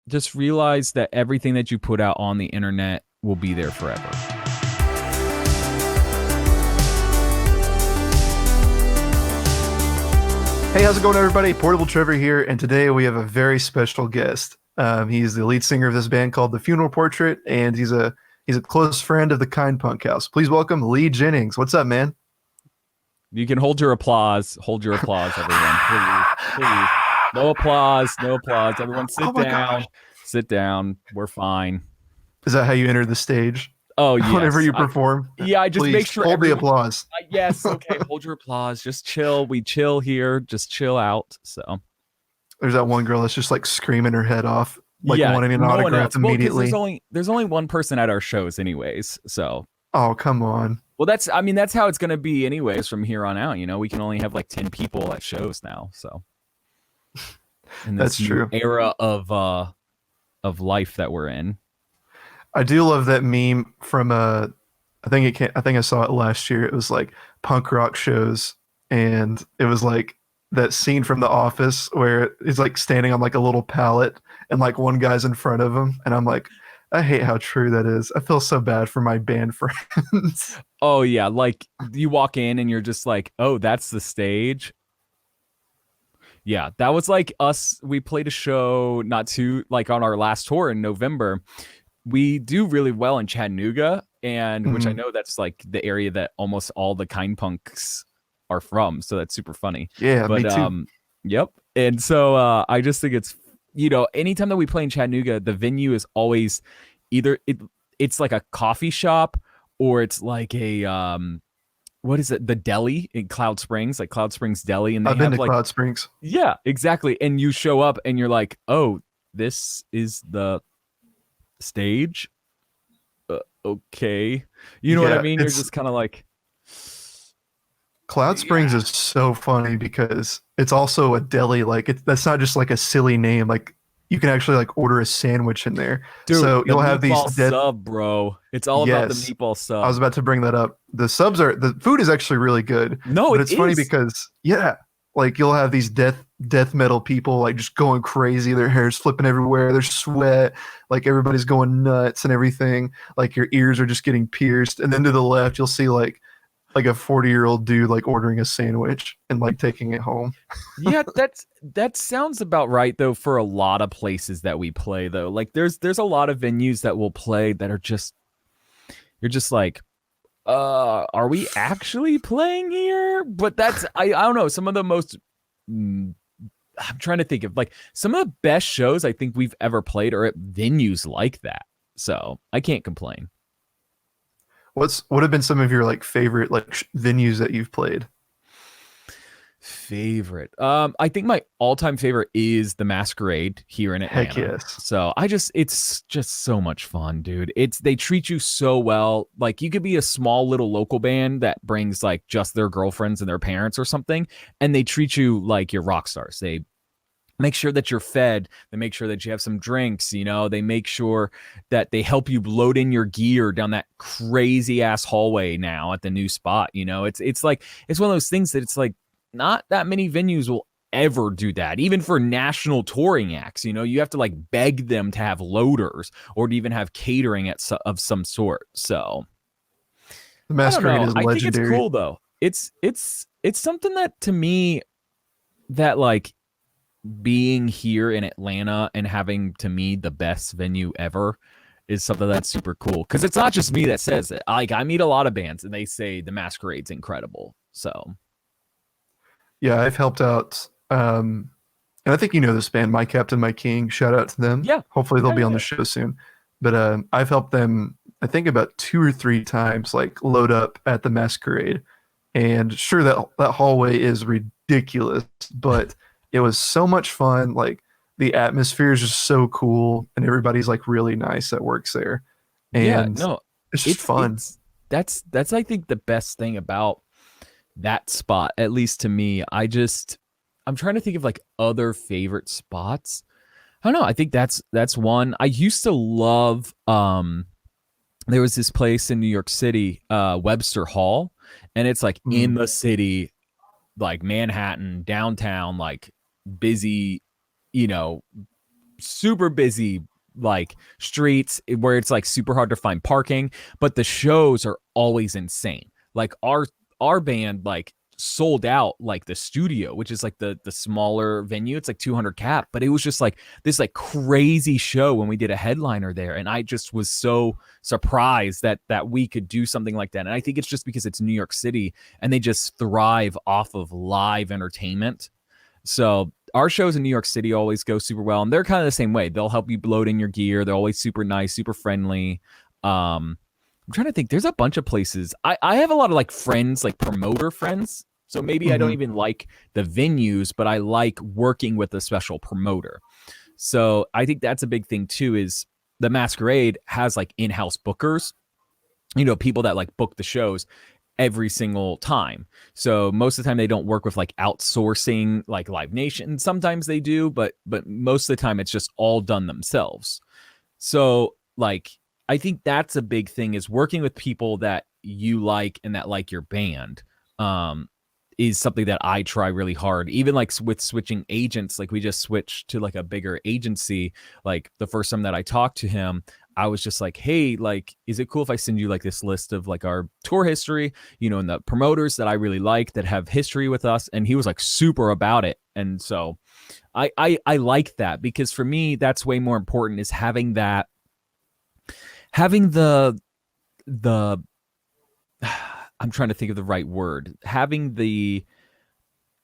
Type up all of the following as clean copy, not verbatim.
just realize that everything that you put out on the internet will be there forever. Hey, how's it going, everybody? Portable Trevor here, and today we have a very special guest. He's the lead singer of this band called The Funeral Portrait, and he's a close friend of the Kind Punk House. Please welcome Lee Jennings. What's up, man? You can hold your applause. Hold your applause, everyone. Please. No applause. No applause. Everyone sit down. Gosh. Sit down. We're fine. Is that how you enter the stage? Oh, yes. Whenever you perform? I just Please, make sure hold the applause. Yes, okay. Hold your applause. Just chill. We chill here. Just chill out. So There's that one girl that's just like screaming her head off, like wanting an autograph immediately. Well, there's only one person at our shows anyways. So Oh, come on. well, that's how it's going to be anyways from here on out. You know, we can only have like 10 people at shows now. So in this That's true. era of life that we're in. I do love that meme from I think I saw it last year. It was like punk rock shows, and it was like that scene from The Office where he's like standing on like a little pallet and like one guy's in front of him, and I'm like, I hate how true that is. I feel so bad for my band friends. Oh yeah, like you walk in and you're just like, oh, that's the stage. Yeah, that was like us. We played a show not too like on our last tour in November. We do really well in Chattanooga, and which I know that's like the area that almost all the Kind Punks are from. So that's super funny. Yeah, But me too. yep. And so I just think it's anytime that we play in Chattanooga, the venue is always either it's like a coffee shop or it's like a what is it? The deli in Cloud Springs, like Cloud Springs Deli, and they I've been have to like Cloud Springs. yeah, exactly. And you show up and you're like, oh, this is the stage. Okay, you know what I mean? You're just kind of like Cloud Springs is so funny because it's also a deli. Like that's not just like a silly name. Like you can actually like order a sandwich in there. dude, So the you'll have these meatball sub, bro. It's all about the Yes. meatball I was sub. about to bring that up. The food is actually really good. No, But it it's funny is. because like you'll have these death metal people like just going crazy. Their hair's flipping everywhere. There's sweat. Like everybody's going nuts and everything. Like your ears are just getting pierced. And then to the left, you'll see like a 40-year-old dude like ordering a sandwich and like taking it home. Yeah, that sounds about right though for a lot of places that we play though. Like there's a lot of venues that will play that are just you're just like are we actually playing here? But that's I don't know, some of the most I'm trying to think of like some of the best shows I think we've ever played are at venues like that. So, I can't complain. What have been some of your like favorite like venues that you've played? Favorite. I think my all-time favorite is the Masquerade here in Atlanta. Heck yes. So it's just so much fun, dude. They treat you so well. Like you could be a small little local band that brings like just their girlfriends and their parents or something, and they treat you like you're rock stars. They make sure that you're fed. They make sure that you have some drinks, they make sure that they help you load in your gear down that crazy ass hallway now at the new spot. It's like it's one of those things that it's like not that many venues will ever do that. Even for national touring acts, you have to like beg them to have loaders or to even have catering of some sort. So The Masquerade is I think legendary. it's cool though. It's something that to me that like being here in Atlanta and having to me the best venue ever is something that's super cool. Cause it's not just me that says it. Like I meet a lot of bands and they say the Masquerade's incredible. So Yeah, I've helped out. And I think you know this band, My Captain, My King. Shout out to them. yeah. Hopefully they'll be on Yeah. the show soon. But I've helped them, I think about 2 or 3 times, like load up at the Masquerade. And sure, that hallway is ridiculous, but it was so much fun. Like the atmosphere is just so cool, and everybody's like really nice that works there. Yeah, And no, it's just fun. That's I think the best thing about that spot, at least to me. I'm trying to think of like other favorite spots. I don't know. I think that's one. I used to love there was this place in New York City, Webster Hall, and it's like in the city, like Manhattan, downtown, like busy, super busy like streets where it's like super hard to find parking, but the shows are always insane. Like our band like sold out like the studio, which is like the smaller venue. It's like 200 cap, but it was just like this like crazy show when we did a headliner there, and I just was so surprised that we could do something like that. And I think it's just because it's New York City and they just thrive off of live entertainment. So our shows in New York City always go super well, and they're kind of the same way. They'll help you load in your gear. They're always super nice, super friendly. I'm trying to think. There's a bunch of places. I have a lot of like friends, like promoter friends. So maybe I don't Hmm. even like the venues, but I like working with a special promoter. So I think that's a big thing too. Is the Masquerade has like in-house bookers, people that like book the shows every single time. So most of the time they don't work with like outsourcing like Live Nation. Sometimes they do, but most of the time it's just all done themselves. So like I think that's a big thing is working with people that you like and that like your band. Um is something that I try really hard. Even like with switching agents, like we just switched to like a bigger agency. Like the first time that I talked to him, I was just like, "Hey, like is it cool if I send you like this list of like our tour history, and the promoters that I really like that have history with us?" And he was like super about it. And so I like that because for me that's way more important is having the I'm trying to think of the right word. Having the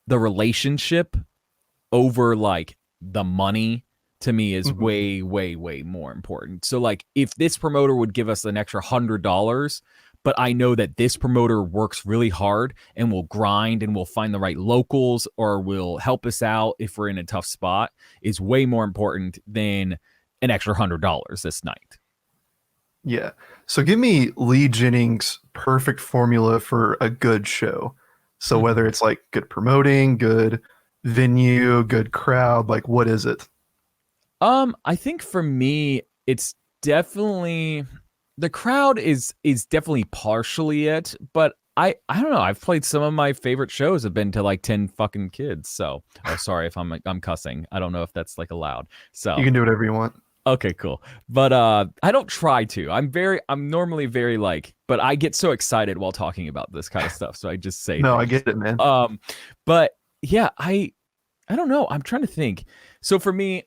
relationship over like the money to me is Hmm. way, way, way more important. So like if this promoter would give us an extra $100, but I know that this promoter works really hard and will grind and will find the right locals or will help us out if we're in a tough spot is way more important than an extra $100 this night. Yeah. So give me Lee Jennings' perfect formula for a good show. So whether Mhm. it's like good promoting, good venue, good crowd, like what is it? I think for me, it's definitely the crowd is definitely partially it, but I don't know. I've played some of my favorite shows have been to like 10 fucking kids. So, oh sorry if I'm cussing. I don't know if that's like allowed. You So, can do whatever you want. okay, cool. But I don't try to. I'm normally very like, but I get so excited while talking about this kind of stuff, so I just say No, I things. get it, man. Um but yeah, I don't know. I'm trying to think. So for me,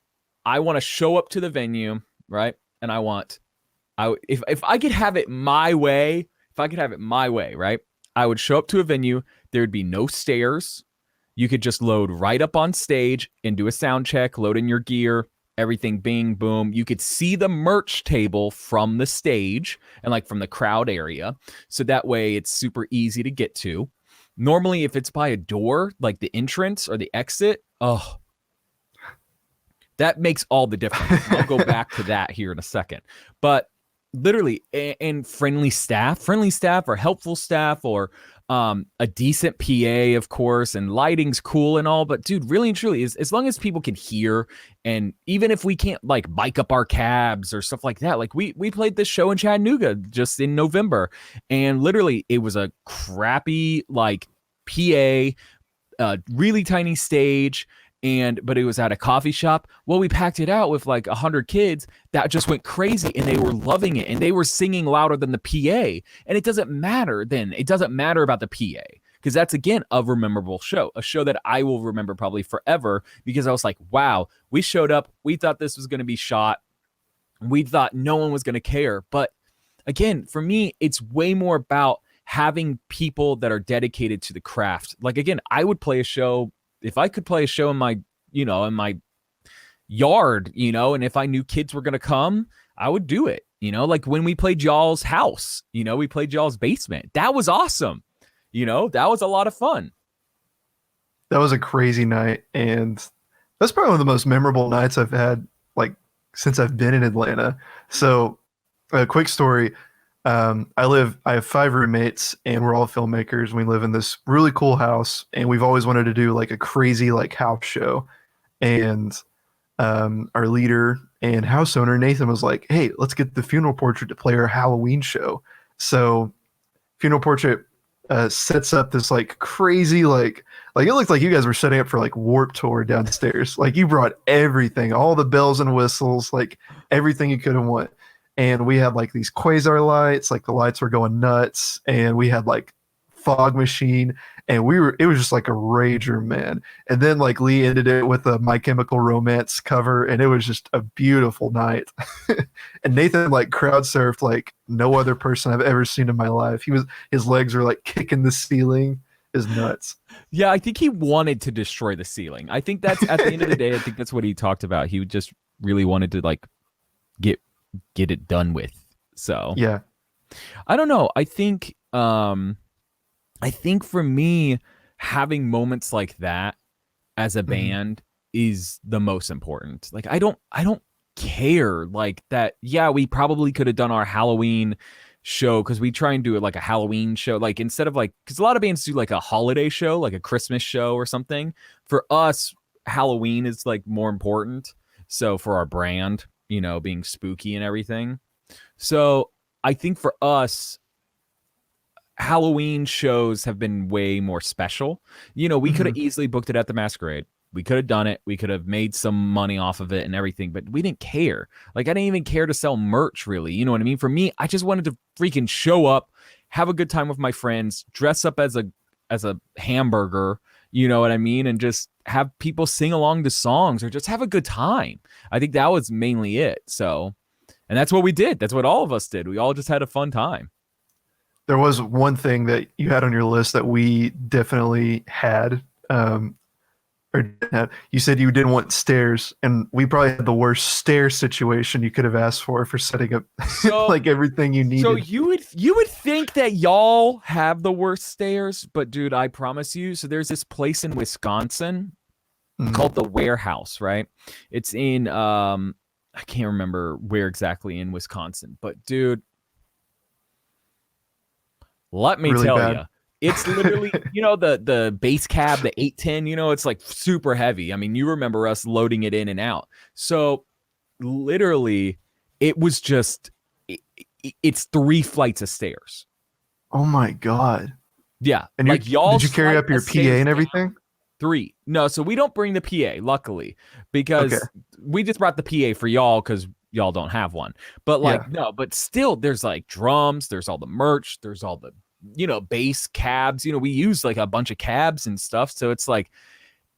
I want to show up to the venue, right? And if I could have it my way, if I could have it my way, right? I would show up to a venue. There would be no stairs. You could just load right up on stage and do a sound check, load in your gear, everything bing boom. You could see the merch table from the stage and like from the crowd area. So that way it's super easy to get to. Normally, if it's by a door, like the entrance or the exit, oh, that makes all the difference. And I'll go back to that here in a second. But literally, and friendly staff or helpful staff or a decent PA, of course, and lighting's cool and all. But dude, really and truly, as long as people can hear, and even if we can't like bike up our cabs or stuff like that, like we played this show in Chattanooga just in November, and literally it was a crappy like PA, really tiny stage, but it was at a coffee shop. Well, we packed it out with like 100 kids that just went crazy and they were loving it and they were singing louder than the PA. And it doesn't matter then. It doesn't matter about the PA because that's again a memorable show, a show that I will remember probably forever because I was like, wow, we showed up, we thought this was going to be shot, we thought no one was going to care, but again, for me, it's way more about having people that are dedicated to the craft. Like again, I would play a show if I could play a show in my yard, and if I knew kids were gonna come, I would do it. Like when we played y'all's house, we played y'all's basement. That was awesome. That was a lot of fun. That was a crazy night, and that's probably one of the most memorable nights I've had, like since I've been in Atlanta. So, a quick story. I have five roommates, and we're all filmmakers. We live in this really cool house, and we've always wanted to do like a crazy like house show. And our leader and house owner Nathan was like, "Hey, let's get the funeral portrait to play our Halloween show." So, funeral portrait sets up this like crazy like it looked like you guys were setting up for like Warp Tour downstairs. Like you brought everything, all the bells and whistles, like everything you could have want. And we had like these quasar lights, like the lights were going nuts, and we had like fog machine, and it was just like a rager, man. And then like Lee ended it with a My Chemical Romance cover, and it was just a beautiful night. And Nathan like crowd surfed like no other person I've ever seen in my life. His legs were like kicking the ceiling. Is nuts. Yeah, I think he wanted to destroy the ceiling. I think that's at the end of the day, I think that's what he talked about. He just really wanted to like get get it done with. So Yeah. I don't know. I think for me, having moments like that as a Mhm. band is the most important. Like I don't care like that. Yeah, we probably could have done our Halloween show because we try and do it like a Halloween show. Like instead of like because a lot of bands do like a holiday show, like a Christmas show or something. For us, Halloween is like more important. So for our brand, being spooky and everything. So I think for us, Halloween shows have been way more special. We could have Mhm. easily booked it at the Masquerade. We could have done it. We could have made some money off of it and everything, but we didn't care. Like I didn't even care to sell merch really. You know what I mean? For me, I just wanted to freaking show up, have a good time with my friends, dress up as a hamburger, you know what I mean? And just have people sing along to songs or just have a good time. I think that was mainly it. So, and that's what we did. That's what all of us did. We all just had a fun time. There was one thing that you had on your list that we definitely had. Or didn't have. You said you didn't want stairs, and we probably had the worst stair situation you could have asked for setting up So like everything you So needed. you would think that y'all have the worst stairs, but dude, I promise you. So there's this place in Wisconsin Mm, called the Warehouse, right? It's in I can't remember where exactly in Wisconsin, but dude, let me really tell bad. you, it's literally the base cab, the 810. It's like super heavy. I mean, you remember us loading it in and out. So literally, it was just it's 3 flights of stairs. Oh my god! Yeah, And like did y'all's you carry flight up of your PA stairs and down everything? 3. No, so we don't bring the PA, luckily, Okay. because we just brought the PA for y'all because y'all don't have one. But Yeah. like, no, but still, there's like drums, there's all the merch, there's all the bass cabs. We use like a bunch of cabs and stuff. So it's like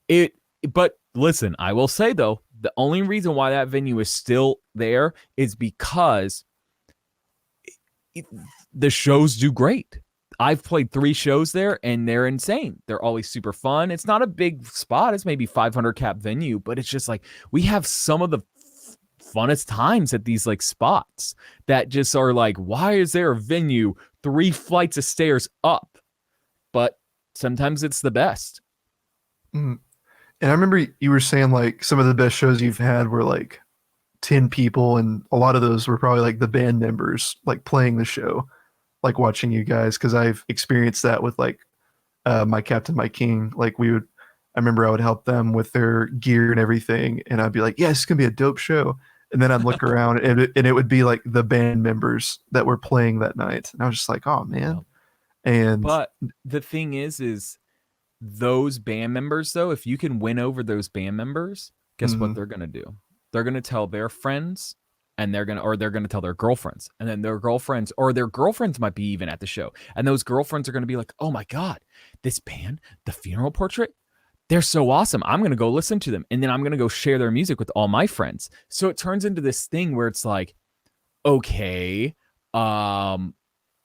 it. But listen, I will say though, the only reason why that venue is still there is because it, the shows do great. I've played 3 shows there and they're insane. They're always super fun. It's not a big spot. It's maybe 500 cap venue, but it's just like we have some of the funnest times at these like spots that just are like, why is there a venue 3 flights of stairs up? But sometimes it's the best. Mm. And I remember you were saying like some of the best shows you've had were like 10 people, and a lot of those were probably like the band members like playing the show, like watching you guys, because I've experienced that with like my captain, my king. Like I remember I would help them with their gear and everything, and I'd be like, "Yeah, it's gonna be a dope show." And then I'd look around, and it would be like the band members that were playing that night, and I was just like, "Oh man!" Yep. And But the thing is those band members, though, if you can win over those band members, guess what mm, they're gonna do? They're gonna tell their friends, and they're gonna tell their girlfriends, and then their girlfriends might be even at the show, and those girlfriends are gonna be like, "Oh my god, this band, the Funeral Portrait, they're so awesome. I'm gonna go listen to them, and then I'm gonna go share their music with all my friends." So it turns into this thing where it's like, okay, um,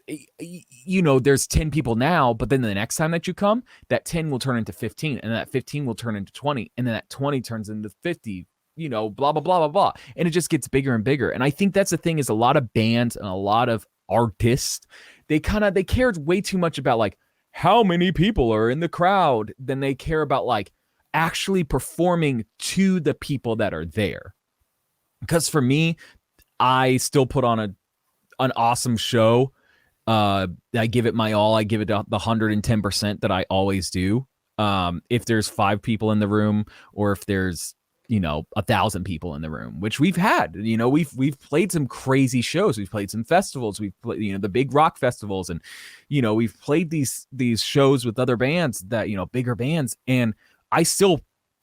there's 10 people now, but then the next time that you come, that 10 will turn into 15, and that 15 will turn into 20, and then that 20 turns into 50, blah, blah, blah, blah, blah. And it just gets bigger and bigger. And I think that's the thing is a lot of bands and a lot of artists, they care way too much about like how many people are in the crowd than they care about like actually performing to the people that are there. Because for me, I still put on an awesome show. I give it my all. I give it the 110% that I always do. If there's 5 people in the room, or if there's 1,000 people in the room, which we've had. We've played some crazy shows. We've played some festivals. We've played, the big rock festivals, and we've played these shows with other bands that bigger bands, and I still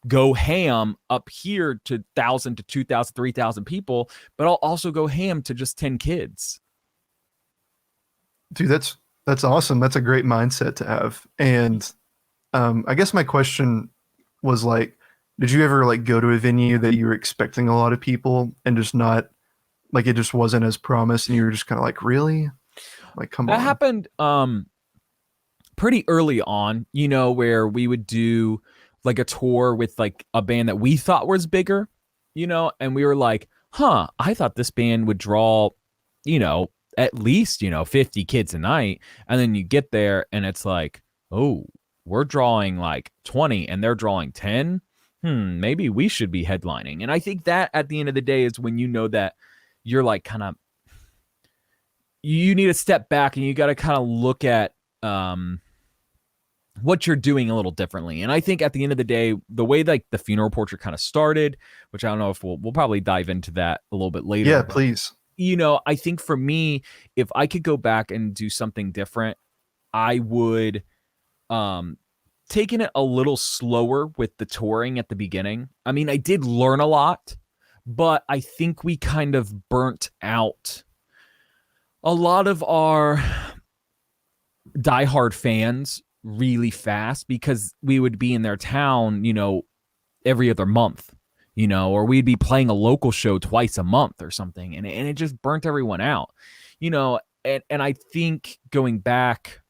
go ham up here to 1,000 to 2,000, 3,000 people, but I'll also go ham to just 10 kids. Dude, that's awesome. That's a great mindset to have. And I guess my question was like, did you ever like go to a venue that you were expecting a lot of people and just not like it just wasn't as promised and you were just kind of like, really? Like, come That on. happened pretty early on, where we would do like a tour with like a band that we thought was bigger, and we were like, huh, I thought this band would draw, at least, 50 kids a night. And then you get there and it's like, oh, we're drawing like 20 and they're drawing 10. Maybe we should be headlining. And I think that at the end of the day is when that you're like kind of, you need to step back and you got to kind of look at what you're doing a little differently. And I think at the end of the day, the way like the funeral portrait kind of started, which I don't know if we'll probably dive into that a little bit later. Yeah, but, please. I think for me, if I could go back and do something different, I would taking it a little slower with the touring at the beginning. I mean, I did learn a lot, but I think we kind of burnt out a lot of our diehard fans really fast because we would be in their town, every other month, or we'd be playing a local show twice a month or something. And it just burnt everyone out, and I think going back,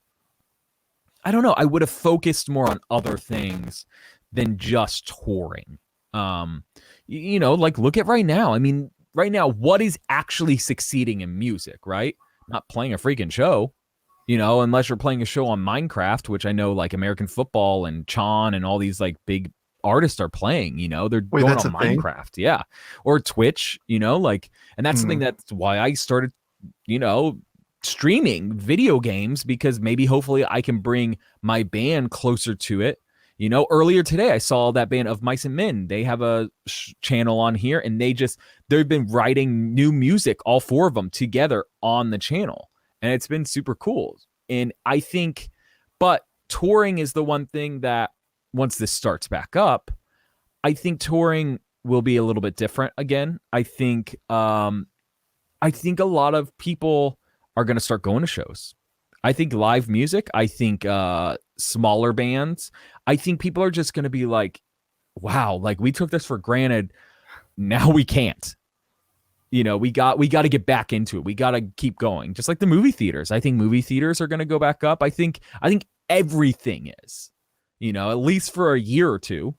I don't know, I would have focused more on other things than just touring. Like look at right now. I mean, right now, what is actually succeeding in music, right? Not playing a freaking show. Unless you're playing a show on Minecraft, which I know like American football and Chan and all these like big artists are playing, they're Wait, going that's on a thing? Minecraft. Yeah. Or Twitch, like, and that's something that's why I started, streaming video games because maybe hopefully I can bring my band closer to it. Earlier today I saw that band of Mice and Men. They have a channel on here and they've been writing new music, all four of them together on the channel. And it's been super cool. And I think, but touring is the one thing that once this starts back up, I think touring will be a little bit different again. I think a lot of people are going to start going to shows. I think live music, I think smaller bands, I think people are just going to be like, wow, like we took this for granted. Now we can't. We got to get back into it. We got to keep going. Just like the movie theaters. I think movie theaters are going to go back up. I think everything is, at least for a year or two.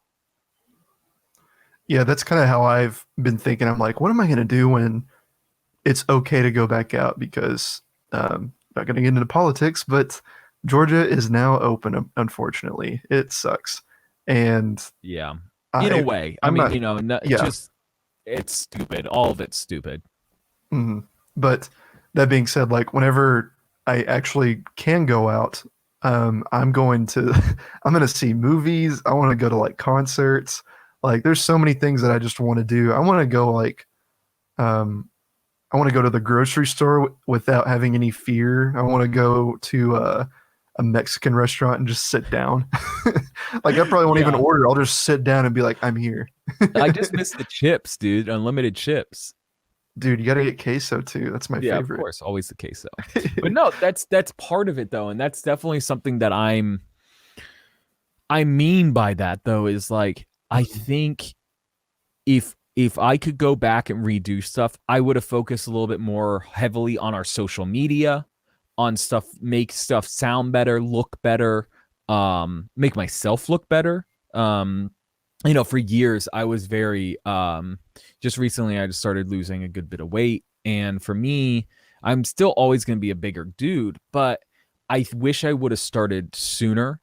Yeah, that's kind of how I've been thinking. I'm like, what am I going to do when it's okay to go back out? Because not going to get into politics, but Georgia is now open. Unfortunately, it sucks, and yeah, in a way. I mean, yeah. just it's stupid. All of it's stupid. Mm-hmm. But that being said, like whenever I actually can go out, I'm going to I'm going to see movies. I want to go to like concerts. Like there's so many things that I just want to do. I want to go like I want to go to the grocery store without having any fear. I want to go to a Mexican restaurant and just sit down. Like I probably won't even order. I'll just sit down and be like, I'm here. I just miss the chips, dude. Unlimited chips. Dude, you got to get queso too. That's my favorite. Of course, always the queso. But no, that's part of it though, and that's definitely something that I mean by that though is like I think if I could go back and redo stuff, I would have focused a little bit more heavily on our social media, on stuff, make stuff sound better, look better, make myself look better. For years I was very just recently I just started losing a good bit of weight. And for me, I'm still always going to be a bigger dude, but I wish I would have started sooner.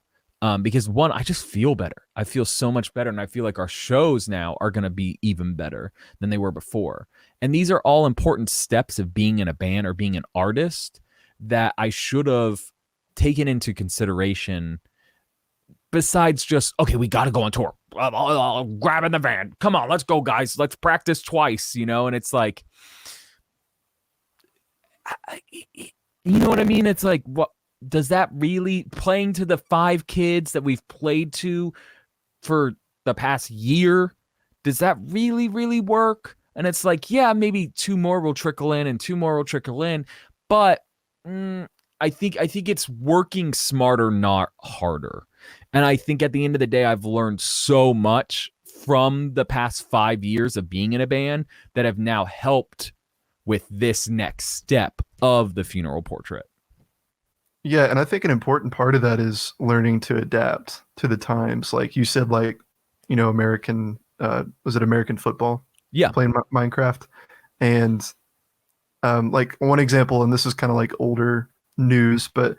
Because one, I just feel better. I feel so much better. And I feel like our shows now are going to be even better than they were before. And these are all important steps of being in a band or being an artist that I should have taken into consideration besides just, okay, we got to go on tour. grabbing the van. Come on, let's go, guys. Let's practice twice, and it's like, you know what I mean? It's like, what does that really playing to the 5 kids that we've played to for the past year? Does that really, really work? And it's like, yeah, maybe 2 more will trickle in and 2 more will trickle in, but I think it's working smarter, not harder. And I think at the end of the day, I've learned so much from the past 5 years of being in a band that have now helped with this next step of the funeral portrait. Yeah, and I think an important part of that is learning to adapt to the times. Like you said, like, American, was it American football? Yeah. Playing Minecraft. And like one example, and this is kind of like older news, but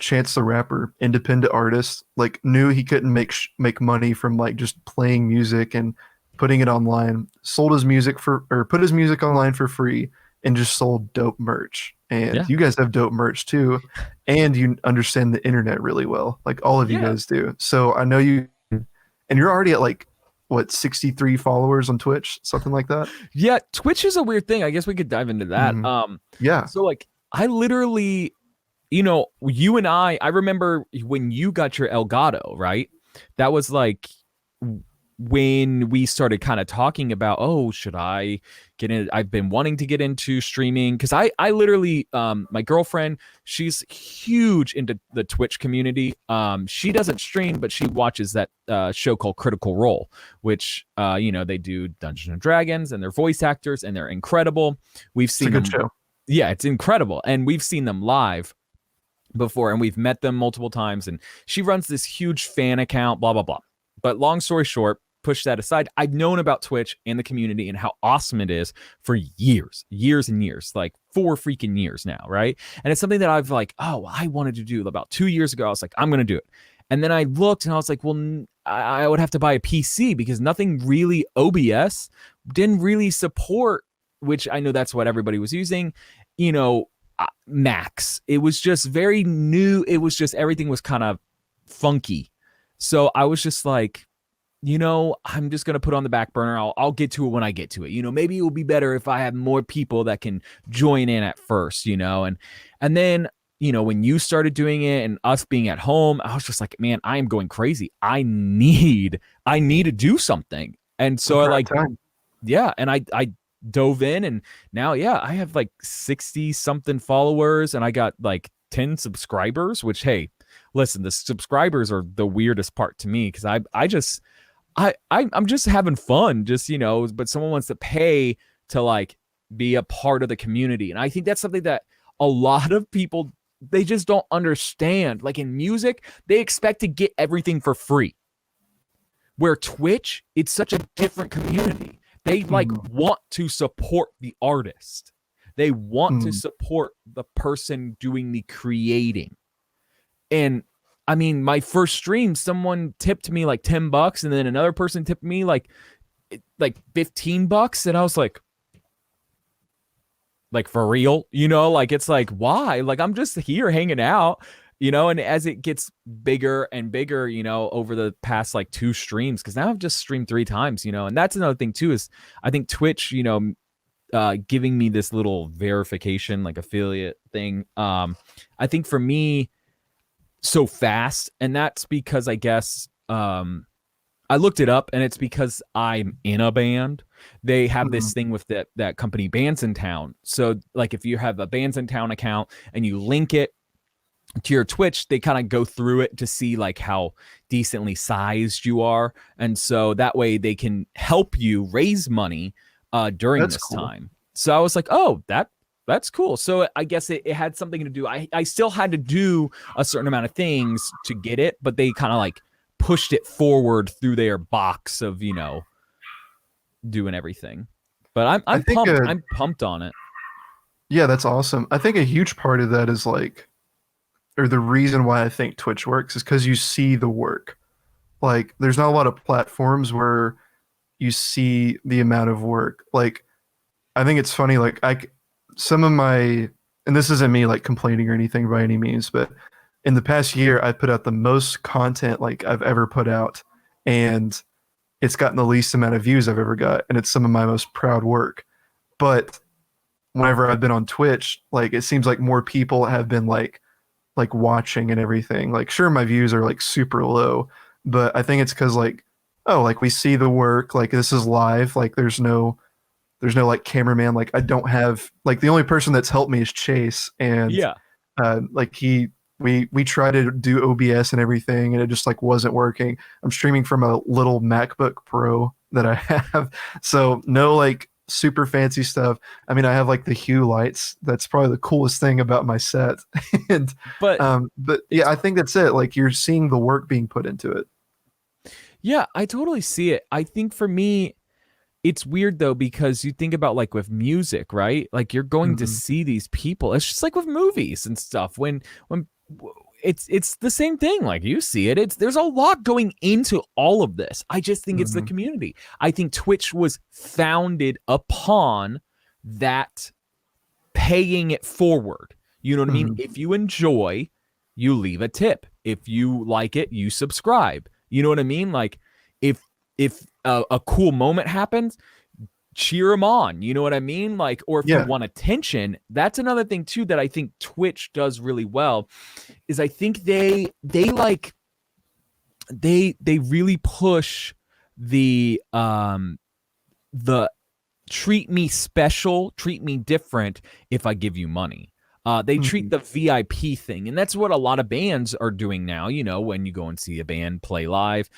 Chance the Rapper, independent artist, like knew he couldn't make money from like just playing music and putting it online. Sold his music for or put his music online for free and just sold dope merch. And Yeah. you guys have dope merch too, and you understand the internet really well, like all of you Yeah. guys do. So I know you, and you're already at like what 63 followers on Twitch, something like that. Yeah. Twitch is a weird thing. I guess we could dive into that. Mhm. Yeah, So like I literally, you and I remember when you got your Elgato, right? That was like when we started kind of talking about, oh, should I get in? I've been wanting to get into streaming because I literally, my girlfriend, she's huge into the Twitch community. She doesn't stream, but she watches that show called Critical Role, which, they do Dungeons and Dragons and they're voice actors and they're incredible. We've it's a seen good them. show. Yeah, it's incredible. And we've seen them live before and we've met them multiple times. And she runs this huge fan account, blah, blah, blah. But long story short, push that aside. I've known about Twitch and the community and how awesome it is for years and years, like 4 freaking years now, right? And it's something that I've like, oh, I wanted to do about 2 years ago. I was like, I'm going to do it. And then I looked and I was like, well, I would have to buy a PC because nothing really OBS didn't really support, which I know that's what everybody was using, Max. It was just very new. It was just everything was kind of funky. So I was just like, I'm just gonna put on the back burner. I'll get to it when I get to it. Maybe it will be better if I have more people that can join in at first. And then when you started doing it and us being at home, I was just like, man, I am going crazy. I need to do something. And so I like, Time. yeah, and I dove in and now I have like 60 something followers and I got like 10 subscribers, which, hey, listen, the subscribers are the weirdest part to me because I'm just having fun, but someone wants to pay to like be a part of the community. And I think that's something that a lot of people, they just don't understand. Like in music, they expect to get everything for free. Where Twitch, it's such a different community. They like want to support the artist. They want to support the person doing the creating. And I mean, my first stream, someone tipped me like $10, and then another person tipped me like $15, and I was like for real, like it's like why? Like I'm just here hanging out, and as it gets bigger and bigger, over the past like 2 streams, because now I've just streamed 3 times, and that's another thing too is I think Twitch, giving me this little verification like affiliate thing. I think for me so fast, and that's because I guess I looked it up and it's because I'm in a band. They have this thing with that company Bands in Town. So like if you have a Bands in Town account and you link it to your Twitch, they kind of go through it to see like how decently sized you are, and so that way they can help you raise money during That's this cool. time. So I was like, oh, that's cool. So I guess it had something to do. I still had to do a certain amount of things to get it, but they kind of like pushed it forward through their box of, doing everything. But I I'm think pumped. I'm pumped on it. yeah, that's awesome. I think a huge part of that is like, or the reason why I think Twitch works is because you see the work. Like, there's not a lot of platforms where you see the amount of work. Like, I think it's funny. Like, some of my, and this isn't me like complaining or anything by any means, but in the past year, I put out the most content like I've ever put out, and it's gotten the least amount of views I've ever got, and it's some of my most proud work. But whenever I've been on Twitch, like it seems like more people have been like watching and everything. Like sure my views are like super low, but I think it's cuz like oh, like we see the work, like this is live, like there's no like cameraman, like I don't have like the only person that's helped me is Chase and Yeah. like we try to do OBS and everything and it just like wasn't working. I'm streaming from a little MacBook Pro that I have. So no like super fancy stuff. I mean, I have like the hue lights. That's probably the coolest thing about my set. and But but yeah, it's I think that's it. Like you're seeing the work being put into it. yeah, I totally see it. I think for me, it's weird though because you think about like with music, right? Like you're going to Hmm. see these people. It's just like with movies and stuff. When it's the same thing. Like you see it. It's there's a lot going into all of this. I just think it's the Hmm. community. I think Twitch was founded upon that paying it forward. You know what I mean? Hmm. If you enjoy, you leave a tip. If you like it, you subscribe. You know what I mean? Like if a cool moment happens, cheer them on. You know what I mean? Like, or if you Yeah. want attention, that's another thing too that I think Twitch does really well. Is I think they really push the treat me special, treat me different if I give you money. They treat Hmm. the VIP thing, and that's what a lot of bands are doing now. You know, when you go and see a band play live,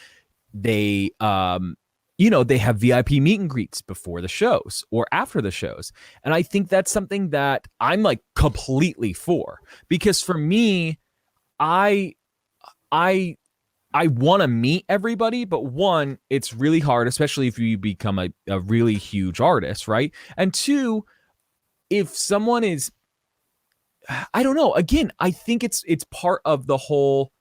they they have VIP meet and greets before the shows or after the shows. And I think that's something that I'm like completely for because for me, I I I want to meet everybody, but one, it's really hard, especially if you become a really huge artist, right? And two, if someone is, I don't know, again, I think it's part of the whole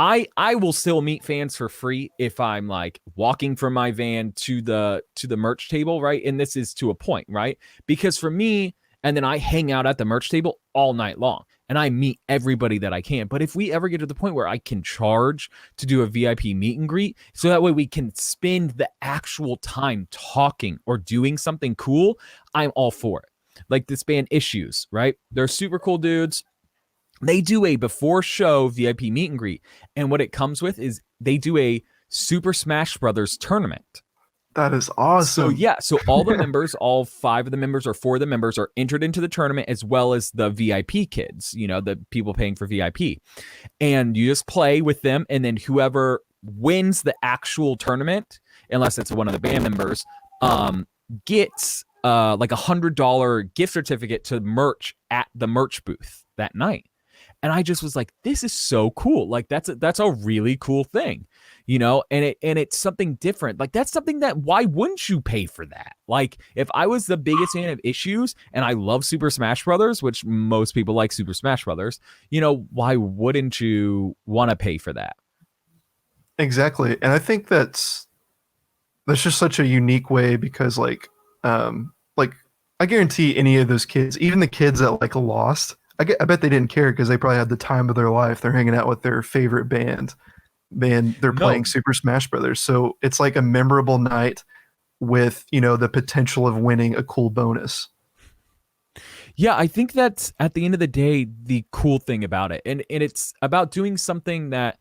I will still meet fans for free if I'm like walking from my van to the merch table, right? And this is to a point, right? Because for me, and then I hang out at the merch table all night long and I meet everybody that I can. But if we ever get to the point where I can charge to do a VIP meet and greet, so that way we can spend the actual time talking or doing something cool, I'm all for it. Like this band Issues, right? They're super cool dudes. They do a before show VIP meet and greet, and what it comes with is they do a Super Smash Brothers tournament. That is So awesome. yeah, so all the members, all five of the members or four of the members are entered into the tournament as well as the VIP kids, the people paying for VIP. And you just play with them, and then whoever wins the actual tournament, unless it's one of the band members, gets like $100 gift certificate to merch at the merch booth that night. And I just was like, this is so cool. Like that's a really cool thing, and it's something different. Like that's something that why wouldn't you pay for that? Like if I was the biggest fan of Issues and I love Super Smash Brothers, which most people like Super Smash Brothers, why wouldn't you want to pay for that? Exactly. And I think that's just such a unique way because like I guarantee any of those kids, even the kids that like lost, I bet they didn't care because they probably had the time of their life. They're hanging out with their favorite band. Man, they're playing No. Super Smash Brothers. So it's like a memorable night with, the potential of winning a cool bonus. Yeah, I think that's at the end of the day the cool thing about it. And it's about doing something that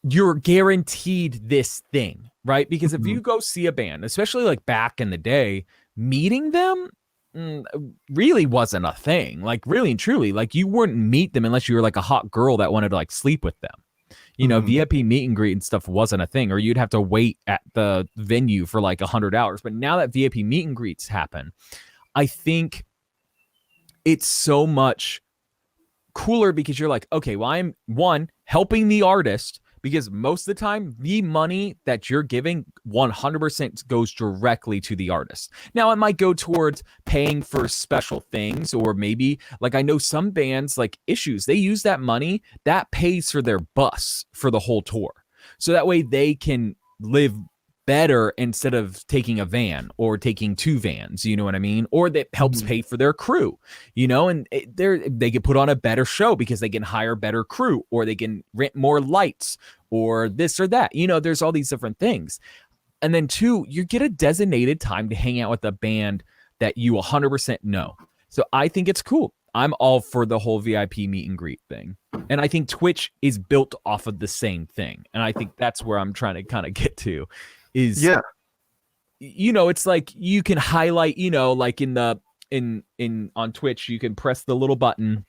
you're guaranteed this thing, right? Because if Mhm. you go see a band, especially like back in the day, meeting them mm, really wasn't a thing. Like really and truly, like you wouldn't meet them unless you were like a hot girl that wanted to like sleep with them. Mhm. VIP meet and greet and stuff wasn't a thing, or you'd have to wait at the venue for like 100 hours. But now that VIP meet and greets happen, I think it's so much cooler because you're like, okay, well, I'm one helping the artist because most of the time the money that you're giving 100% goes directly to the artist. Now it might go towards paying for special things, or maybe like I know some bands like Issues, they use that money that pays for their bus for the whole tour. So that way they can live better instead of taking a van or taking two vans, you know what I mean? Or that helps Mhm. pay for their crew, and they can put on a better show because they can hire better crew, or they can rent more lights, or this or that. There's all these different things. And then two, you get a designated time to hang out with a band that you 100% know. So I think it's cool. I'm all for the whole VIP meet and greet thing. And I think Twitch is built off of the same thing. And I think that's where I'm trying to kind of get to is, Yeah, it's like you can highlight, like in on Twitch, you can press the little button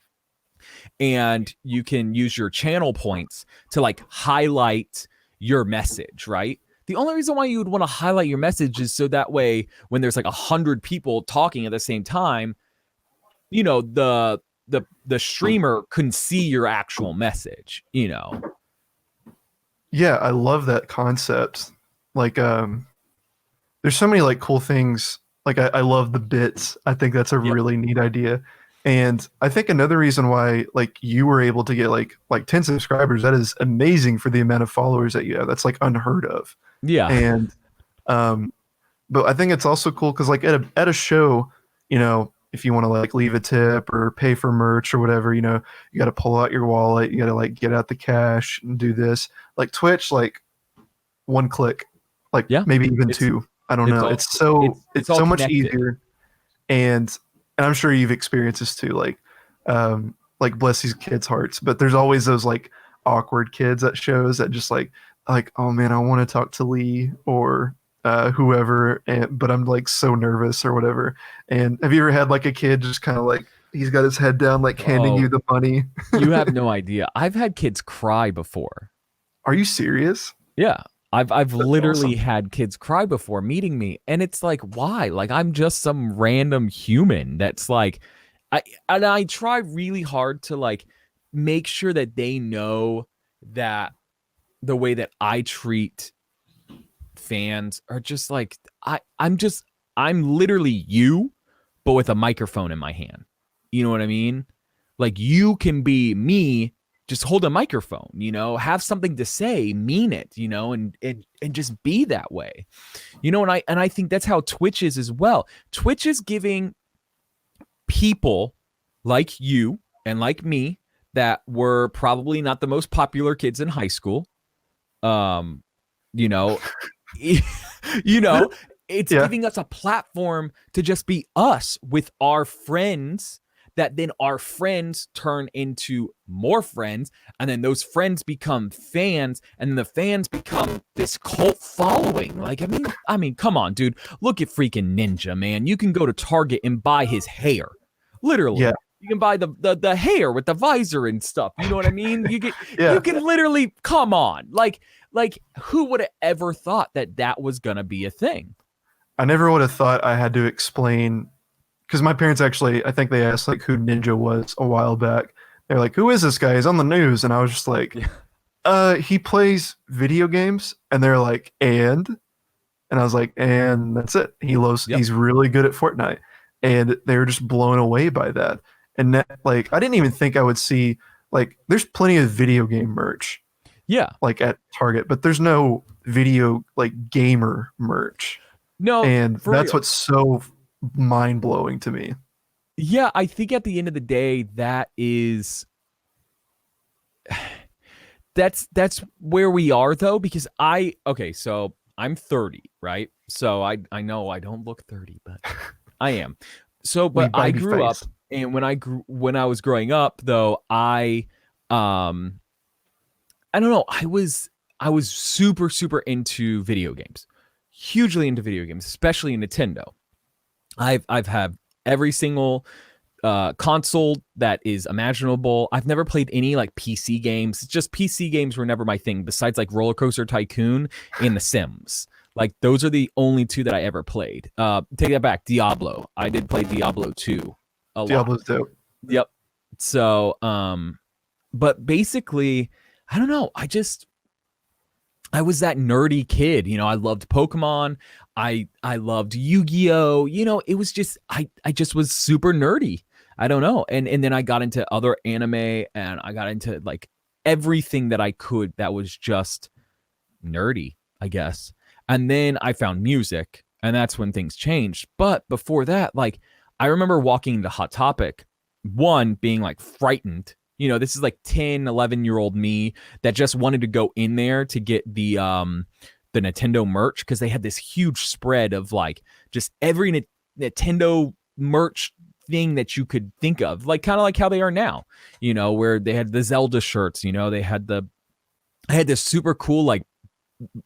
and you can use your channel points to like highlight your message, right? The only reason why you would want to highlight your message is so that way when there's like 100 people talking at the same time, the streamer can see your actual message. yeah, I love that concept. Like, there's so many like cool things. Like, I love the bits. I think that's a Yep. really neat idea. And I think another reason why like you were able to get like 10 subscribers, that is amazing for the amount of followers that you have. That's like unheard of. Yeah. And um, but I think it's also cool because like at a show, if you want to like leave a tip or pay for merch or whatever, you got to pull out your wallet, you got to like get out the cash and do this. Like Twitch, like one click, like Yeah. maybe even It's two. I don't it's know. all It's so it's it's all so much connected. easier, and I'm sure you've experienced this too. Like bless these kids' hearts, but there's always those like awkward kids at shows that just like oh man, I want to talk to Lee or whoever, but I'm like so nervous or whatever. And have you ever had like a kid just kind of like he's got his head down, like handing you Oh, the money? you have no idea. I've had kids cry before. Are you serious? Yeah. I've That's literally awesome. had kids cry before meeting me, and it's like, why? Like I'm just some random human that's like I try really hard to like make sure that they know that the way that I treat fans are just like I'm literally you, but with a microphone in my hand. You know what I mean? Like you can be me, just hold a microphone, have something to say, mean it, and just be that way. And I think that's how Twitch is as well. Twitch is giving people like you and like me that were probably not the most popular kids in high school. Um, you know, you know, it's Yeah. giving us a platform to just be us with our friends, that then our friends turn into more friends, and then those friends become fans, and then the fans become this cult following. Like, I mean, come on, dude. Look at freaking Ninja, man. You can go to Target and buy his hair. Yeah. Literally. You can buy the hair with the visor and stuff. You know what I mean? You Yeah. can literally, come on. Like who would have ever thought that that was gonna be a thing? I never would have thought I had to explain because my parents actually, I think they asked like who Ninja was a while back. They're like, "Who is this guy? He's on the news," and I was just like, Yeah. He plays video games." And they're like, and I was like, "And that's it. Yep. He's really good at Fortnite," and they were just blown away by that. And that, like, I didn't even think I would see like, there's plenty of video game merch Yeah. like at Target, but there's no video like gamer merch. No, And for that's real. what's so mind blowing to me. Yeah, I think at the end of the day, that's where we are though, because so I'm 30, right? So I know I don't look 30, but I am. So, but Leave I baby grew up, face. and when I was growing up though, um I don't know, I was super super into video games. Hugely into video games, especially Nintendo. I've had every single console that is imaginable. I've never played any like PC games. Just PC games were never my thing, besides like Roller Coaster Tycoon and The Sims. Like those are the only two that I ever played. Take that back, Diablo. I did play Diablo 2 a lot. Diablo's dope. Yep. So, but basically, I don't know. I was that nerdy kid. I loved Pokemon. I loved Yu-Gi-Oh. It was just I just was super nerdy. I don't know. And then I got into other anime, and I got into like everything that I could that was just nerdy, I guess. And then I found music, and that's when things changed. But before that, like, I remember walking into Hot Topic, one being like frightened. This is like 10, 11-year-old me that just wanted to go in there to get the Nintendo merch, because they had this huge spread of like just every Nintendo merch thing that you could think of, like kind of like how they are now, where they had the Zelda shirts, I had this super cool like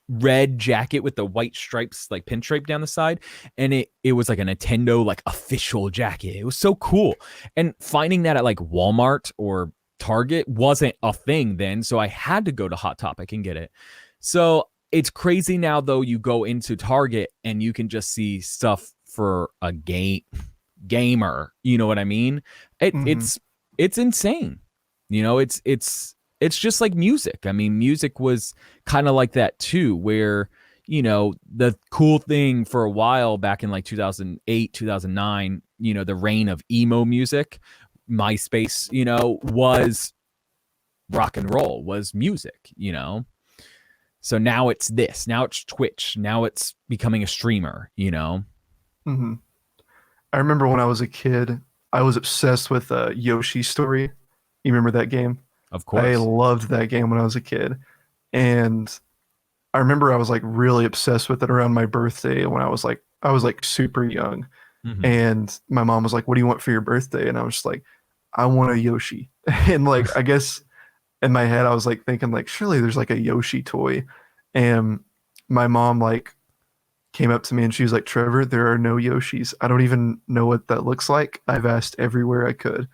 red jacket with the white stripes, like pinstripe down the side, and it was like a Nintendo like official jacket. It was so cool. And finding that at like Walmart or Target wasn't a thing then, so I had to go to Hot Topic and get it. So it's crazy now though, you go into Target and you can just see stuff for a gamer, you know what I mean? it, Hmm. it's it's insane. It's just like music. I mean, music was kind of like that too, where the cool thing for a while back in like 2008, 2009, the reign of emo music, MySpace, was rock and roll, was music. So now it's this, now it's Twitch, now it's becoming a streamer. Hmm. I remember when I was a kid, I was obsessed with Yoshi Story. You remember that game? Of I course. loved that game when I was a kid. And I remember I was like really obsessed with it around my birthday when I was like super young. Hmm. And my mom was like, "What do you want for your birthday?" And I was just like, "I want a Yoshi." And like I guess in my head I was like thinking like surely there's like a Yoshi toy. And my mom like came up to me and she was like, "Trevor, there are no Yoshis. I don't even know what that looks like. I've asked everywhere I could."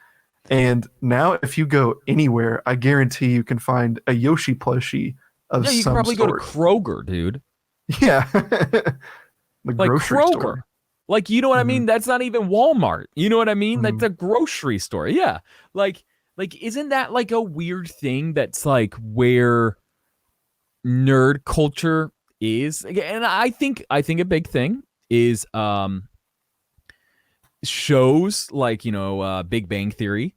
And now if you go anywhere, I guarantee you can find a Yoshi plushie of Yeah, you could some probably go to sort. Kroger, dude. Yeah. The Like grocery Kroger. store. Like, you know what I Hmm. mean? That's not even Walmart. You know what I mean? That's Hmm. a grocery store. Yeah. Like isn't that like a weird thing that's like where nerd culture is? And I think a big thing is shows like, Big Bang Theory.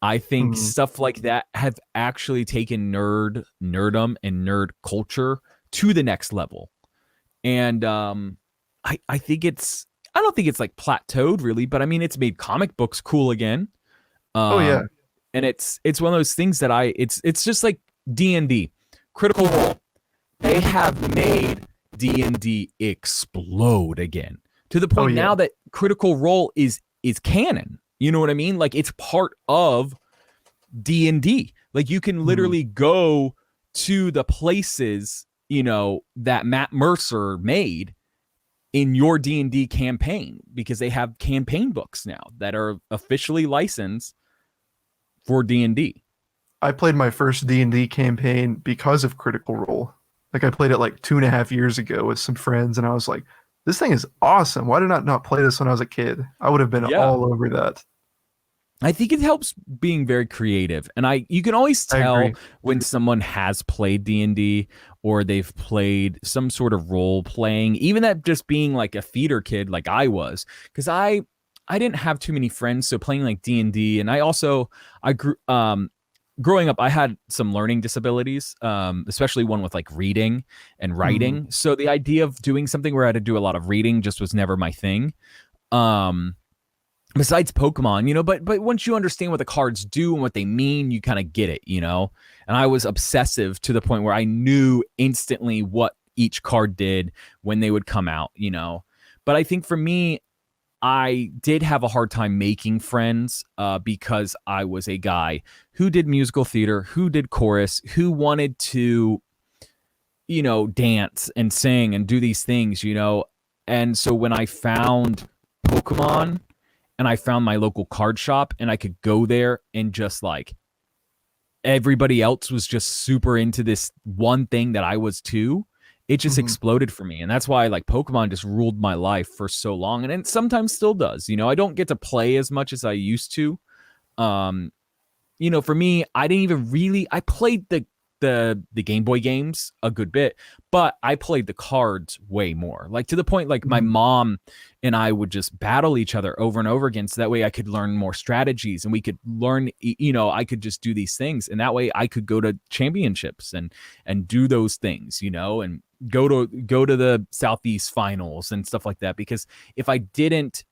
I think Hmm. stuff like that have actually taken nerdum and nerd culture to the next level. And I think I don't think it's like plateaued really, but I mean it's made comic books cool again. Oh yeah. Um and it's one of those things that it's just like D&D. Critical Role. They have made D&D explode again, to the Oh point yeah. now that Critical Role is canon. You know what I mean? Like it's part of D&D. Like you can Hmm. literally go to the places, that Matt Mercer made in your D&D campaign, because they have campaign books now that are officially licensed for D&D. I played my first D&D campaign because of Critical Role. Like I played it like 2.5 years ago with some friends, and I was like, "This thing is awesome. Why did I not play this when I was a kid? I would have been Yeah. all over that." I think it helps being very creative. And you can always I tell agree. when someone has played D&D or they've played some sort of role playing, even that just being like a theater kid like I was, cuz I didn't have too many friends, so playing like D&D, and I grew growing up I had some learning disabilities, especially one with like reading and Hmm. writing. So the idea of doing something where I had to do a lot of reading just was never my thing. Um Besides Pokemon, but once you understand what the cards do and what they mean, you kind of get it. And I was obsessive to the point where I knew instantly what each card did when they would come out. But I think for me, I did have a hard time making friends, because I was a guy who did musical theater, who did chorus, who wanted to, dance and sing and do these things. And so when I found Pokemon and I found my local card shop and I could go there and just like everybody else was just super into this one thing that I was too, it just Hmm. exploded for me. And that's why like Pokemon just ruled my life for so long. And it sometimes still does. I don't get to play as much as I used to. Um, for me, I didn't even really I played the Game Boy games a good bit, but I played the cards way more. Like to the point like my Hmm. mom and I would just battle each other over and over again, so that way I could learn more strategies and we could learn, I could just do these things, and that way I could go to championships and do those things, and go to the Southeast finals and stuff like that, because if I didn't,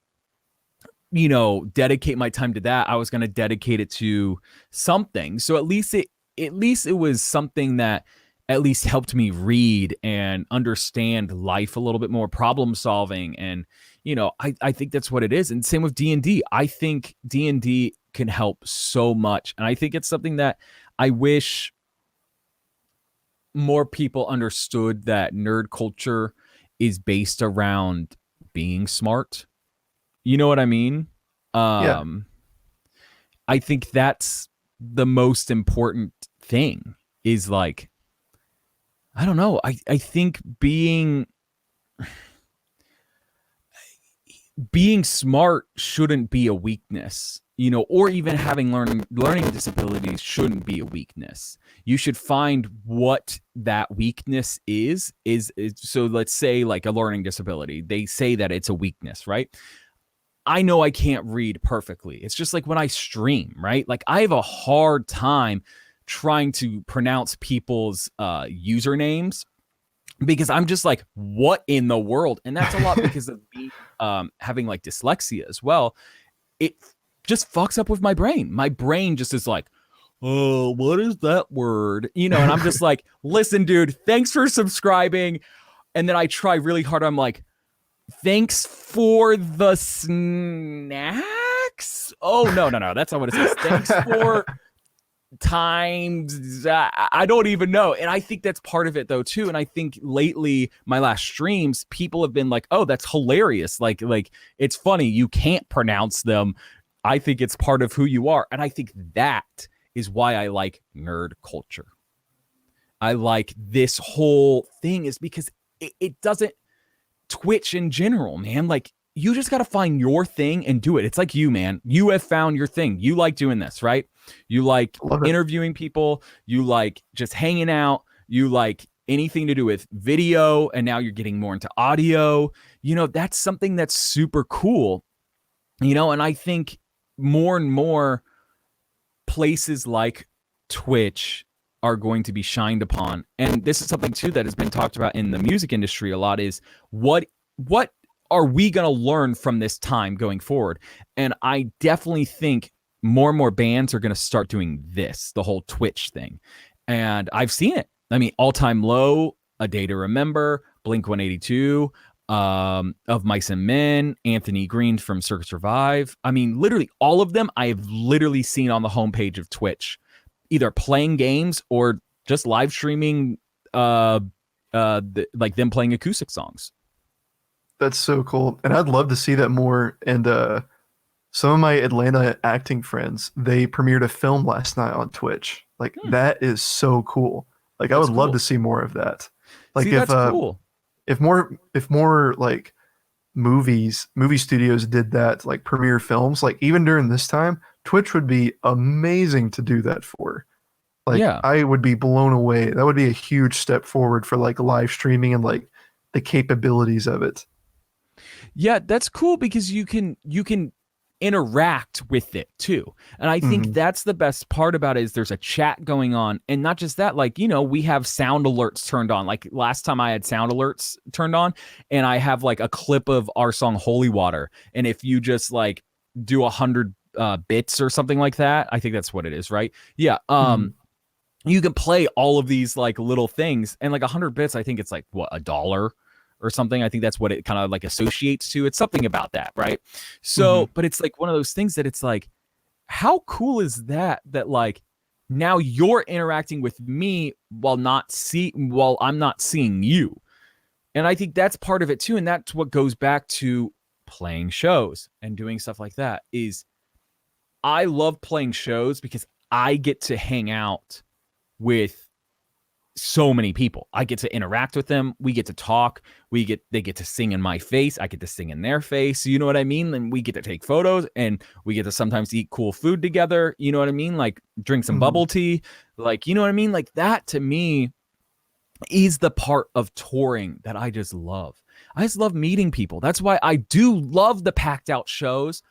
dedicate my time to that, I was going to dedicate it to something. So at least it was something that at least helped me read and understand life a little bit more, problem solving. And, I think that's what it is. And same with D&D. I think D&D can help so much. And I think it's something that I wish more people understood, that nerd culture is based around being smart. You know what I mean? Yeah. Um, I think that's the most important thing, is like, I don't know. I think being smart shouldn't be a weakness, or even having learning disabilities shouldn't be a weakness. You should find what that weakness is. So let's say like a learning disability, they say that it's a weakness, right? I know I can't read perfectly. It's just like when I stream, right? Like I have a hard time trying to pronounce people's usernames, because I'm just like, what in the world? And that's a lot because of me having like dyslexia as well. It just fucks up with my brain. My brain just is like, oh, what is that word? And I'm just like, listen, dude, thanks for subscribing. And then I try really hard. I'm like, thanks for the snacks. Oh, no. That's not what it says. Thanks for times. I don't even know. And I think that's part of it though too. And I think lately, my last streams, people have been like, oh, that's hilarious. Like it's funny. You can't pronounce them. I think it's part of who you are. And I think that is why I like nerd culture. I like this whole thing, is because it doesn't, Twitch in general, man. Like, you just got to find your thing and do it. It's like you, man. You have found your thing. You like doing this, right? You like Love it. interviewing people. You like just hanging out. You like anything to do with video. And now you're getting more into audio. That's something that's super cool. And I think more and more places like Twitch are going to be shined upon. And this is something too that has been talked about in the music industry a lot, is what are we going to learn from this time going forward? And I definitely think more and more bands are going to start doing this, the whole Twitch thing. And I've seen it. I mean, All Time Low, A Day to Remember, Blink 182, Of Mice and Men, Anthony Green from Circus Survive. I mean, literally all of them I have literally seen on the homepage of Twitch, either playing games or just live streaming, like them playing acoustic songs. That's so cool. And I'd love to see that more. And some of my Atlanta acting friends, they premiered a film last night on Twitch. Like that is so cool. Like I That's would love cool. to see more of that. Like See, that's cool. if more like movie studios did that, like premiere films, like even during this time, Twitch would be amazing to do that for. Like Yeah. I would be blown away. That would be a huge step forward for like live streaming and like the capabilities of it. Yeah, that's cool because you can interact with it too. And I think Hmm. that's the best part about it, is there's a chat going on. And not just that, like, we have sound alerts turned on. Like last time I had sound alerts turned on, and I have like a clip of our song Holy Water. And if you just like do 100 bits or something like that, I think that's what it is, right? Yeah. Hmm. You can play all of these like little things, and like 100 bits, I think it's like what, $1 or something. I think that's what it kind of like associates to. It's something about that, right? Hmm. So, but it's like one of those things that it's like, how cool is that like now you're interacting with me while I'm not seeing you. And I think that's part of it too. And that's what goes back to playing shows and doing stuff like that. Is I love playing shows because I get to hang out with so many people. I get to interact with them. We get to talk. They get to sing in my face. I get to sing in their face. You know what I mean? And we get to take photos, and we get to sometimes eat cool food together. You know what I mean? Like drink some Hmm. bubble tea. Like, you know what I mean? Like that to me is the part of touring that I just love. I just love meeting people. That's why I do love the packed out shows,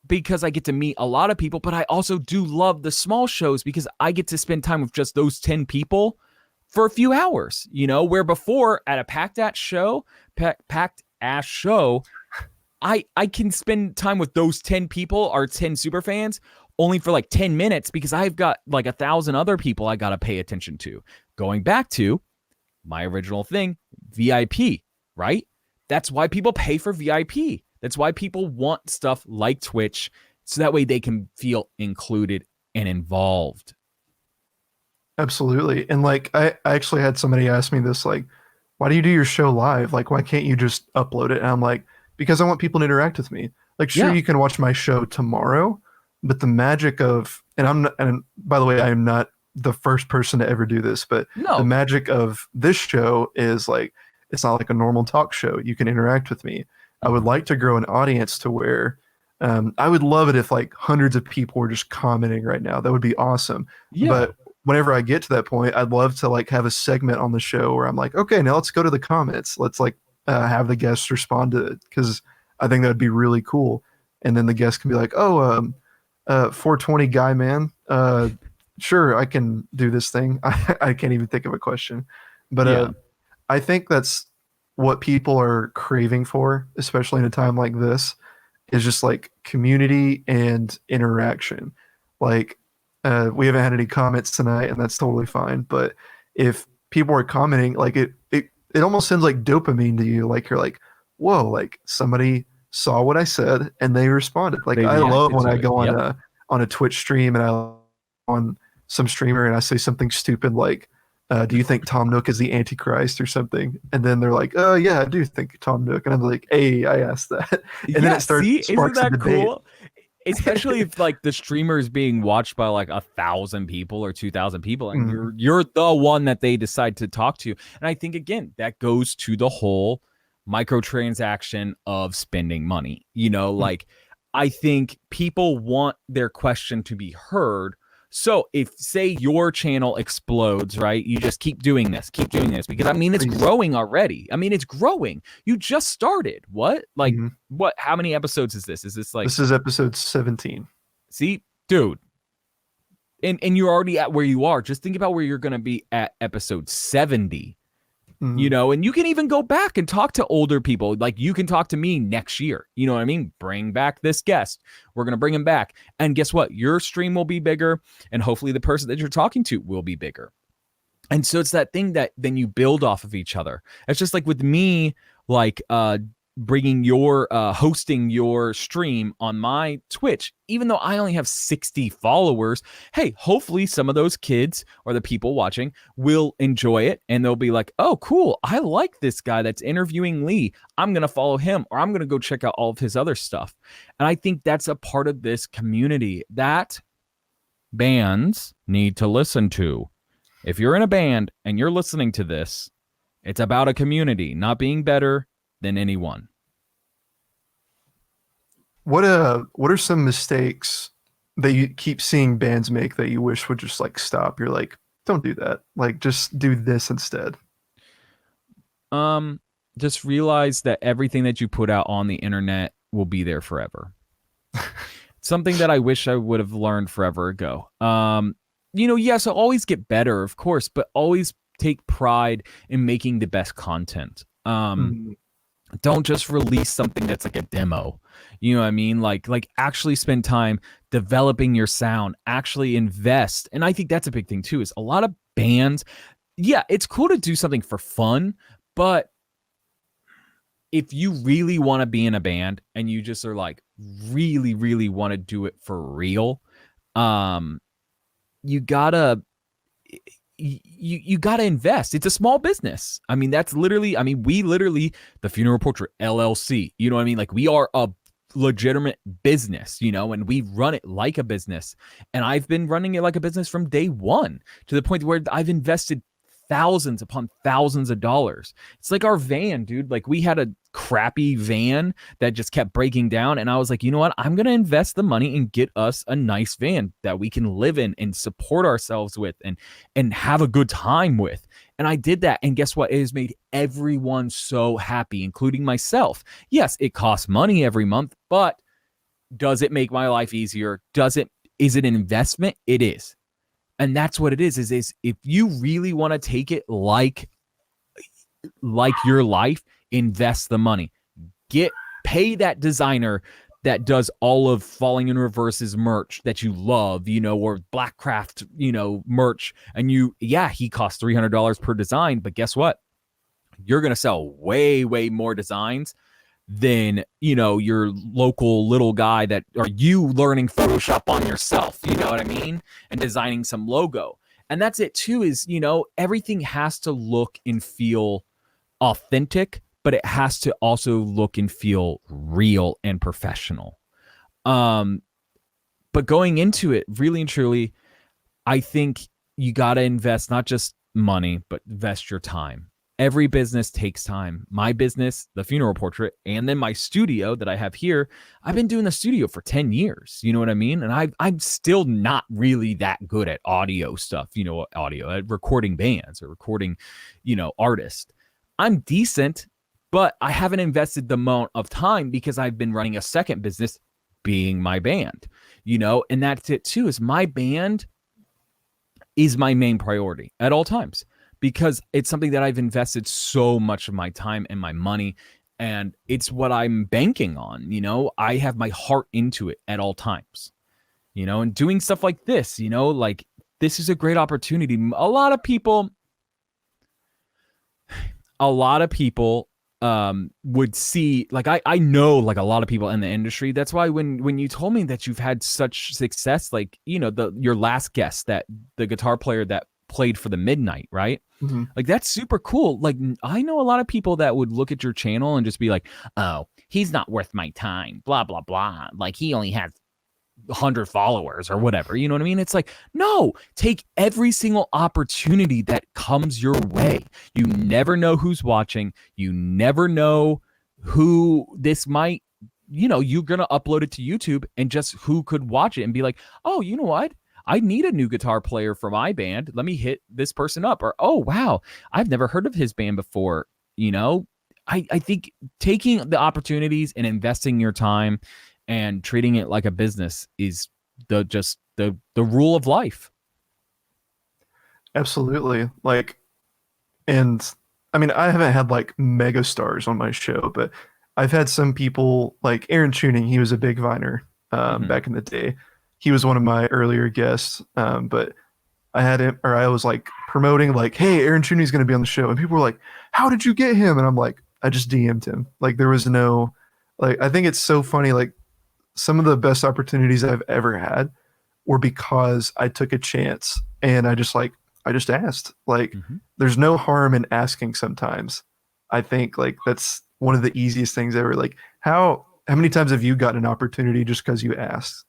because I get to meet a lot of people, but I also do love the small shows because I get to spend time with just those 10 people. for a few hours, where before at a packed ass show, I can spend time with those 10 people or 10 super fans only for like 10 minutes because I've got like 1,000 other people I got to pay attention to. Going back to my original thing, VIP, right? That's why people pay for VIP. That's why people want stuff like Twitch so that way they can feel included and involved. Absolutely. And like I actually had somebody ask me this, like, why do you do your show live? Like, why can't you just upload it? And I'm like, because I want people to interact with me. Like, sure, Yeah. you can watch my show tomorrow, but the magic of, and I'm not, and by the way, I am not the first person to ever do this, but the No. magic of this show is like, it's not like a normal talk show. You can interact with me. I would Mhm. like to grow an audience to where I would love it if like hundreds of people were just commenting right now. That would be awesome. Yeah. But whenever I get to that point, I'd love to like have a segment on the show where I'm like, okay, now let's go to the comments. Let's like have the guests respond to it because I think that would be really cool. And then the guest can be like, oh, 420 guy man, sure, I can do this thing. I can't even think of a question, but Yeah. I think that's what people are craving for, especially in a time like this, is just like community and interaction. Like, we haven't had any comments tonight, and that's totally fine. But if people are commenting, like it almost sends like dopamine to you. Like you're like, whoa, like somebody saw what I said and they responded. Like They I love reacted when I to it. go Yep. on a Twitch stream and I on some streamer and I say something stupid like, do you think Tom Nook is the Antichrist or something? And then they're like, oh yeah, I do think Tom Nook. And I'm like, hey, I asked that. And then Yeah. it starts See, isn't sparks a that debate. cool? Especially if like the streamer is being watched by like 1,000 people or 2,000 people, and Mm, you're the one that they decide to talk to. And I think again that goes to the whole microtransaction of spending money. mm, Like I think people want their question to be heard. So if say your channel explodes, right? You just keep doing this because I mean it's please. growing already. I mean it's growing. You just started. What? Like Mhm. what? How many episodes is this? Is this like This is episode 17. see, dude, and you're already at where you are. Just think about where you're going to be at episode 70, Mm, and you can even go back and talk to older people. Like you can talk to me next year. You know what I mean? Bring back this guest. We're going to bring him back. And guess what? Your stream will be bigger. And hopefully the person that you're talking to will be bigger. And so it's that thing that then you build off of each other. It's just like with me, like bringing your hosting your stream on my Twitch, even though I only have 60 followers. Hey, hopefully some of those kids or the people watching will enjoy it and they'll be like, oh, cool, I like this guy that's interviewing Lee. I'm going to follow him, or I'm going to go check out all of his other stuff. And I think that's a part of this community that bands need to listen to. If you're in a band and you're listening to this, it's about a community, not being better than anyone. what are some mistakes that you keep seeing bands make that you wish would just like stop? You're like, don't do that. Like just do this instead. Um, just realize that everything that you put out on the internet will be there forever. Something that I wish I would have learned forever ago. Yes, I'll always get better, of course, but always take pride in making the best content. Mm, Don't just release something that's like a demo. You know what I mean? Like actually spend time developing your sound, actually invest. And I think that's a big thing too, is a lot of bands, yeah, it's cool to do something for fun, but if you really want to be in a band and you just are like really, really want to do it for real, um, you gotta you got to invest. It's a small business. I mean, that's literally, I mean, we literally, the Funeral Portrait LLC, you know what I mean? Like we are a legitimate business, and we run it like a business. And I've been running it like a business from day one to the point where I've invested thousands upon thousands of dollars. It's like our van, dude. Like we had a crappy van that just kept breaking down. And I was like, you know what? I'm going to invest the money and get us a nice van that we can live in and support ourselves with and have a good time with. And I did that. And guess what? It has made everyone so happy, including myself. Yes, it costs money every month, but does it make my life easier? Is it an investment? It is. And that's what it is if you really want to take it like your life, invest the money. Pay that designer that does all of Falling in Reverse's merch that you love, or Blackcraft, merch. And he costs $300 per design, but guess what? You're going to sell way, way more designs than, your local little guy that, or you learning Photoshop on yourself, you know what I mean? And designing some logo. And that's it too, is, everything has to look and feel authentic, but it has to also look and feel real and professional. But going into it, really and truly, I think you got to invest not just money, but invest your time. Every business takes time. My business, the funeral portrait, and then my studio that I have here, I've been doing the studio for 10 years. You know what I mean? And I'm still not really that good at audio stuff, at recording bands or recording, artists. I'm decent, but I haven't invested the amount of time because I've been running a second business, being my band, and that's it too, is my band is my main priority at all times, because it's something that I've invested so much of my time and my money, and it's what I'm banking on. I have my heart into it at all times, and doing stuff like this, like this is a great opportunity. A lot of people would see, like, I know, like, a lot of people in the industry. That's why when you told me that you've had such success, like, your last guest, that the guitar player that played for the Midnight, right? Mm-hmm. Like, that's super cool. Like, I know a lot of people that would look at your channel and just be like, oh, he's not worth my time, blah, blah, blah. Like, he only has 100 followers or whatever. You know what I mean? It's like, no, take every single opportunity that comes your way. You never know who's watching. You never know who this might, you're going to upload it to YouTube, and just who could watch it and be like, oh, you know what? I need a new guitar player for my band. Let me hit this person up. Or, oh, wow, I've never heard of his band before. I think taking the opportunities and investing your time and treating it like a business is the rule of life. Absolutely. Like, and I mean, I haven't had like mega stars on my show, but I've had some people like Aaron Tuning. He was a big Viner back in the day. He was one of my earlier guests, but I had him, or I was like promoting, like, hey, Aaron Tuning's going to be on the show. And people were like, how did you get him? And I'm like, I just DM'd him. Like, there was no, like, I think it's so funny. Like, some of the best opportunities I've ever had were because I took a chance and I just asked. Like, there's no harm in asking sometimes. I think like that's one of the easiest things ever. Like, how many times have you gotten an opportunity just because you asked?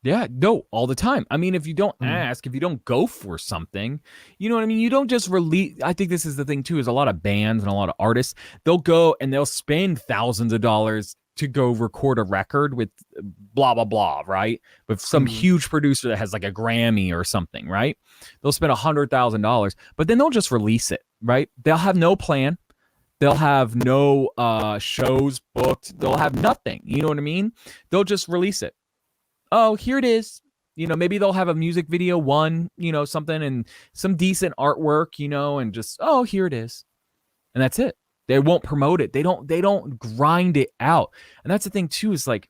Yeah, no, all the time. I mean, if you don't ask, if you don't go for something, you know what I mean? You don't just release. I think this is the thing too, is a lot of bands and a lot of artists, they'll go and they'll spend thousands of dollars to go record a record with blah, blah, blah, right? With some huge producer that has like a Grammy or something, right? They'll spend $100,000, but then they'll just release it, right? They'll have no plan. They'll have no shows booked. They'll have nothing. You know what I mean? They'll just release it. Oh, here it is. Maybe they'll have a music video, something, and some decent artwork, and just, oh, here it is. And that's it. They won't promote it. They don't grind it out. And that's the thing too, is like,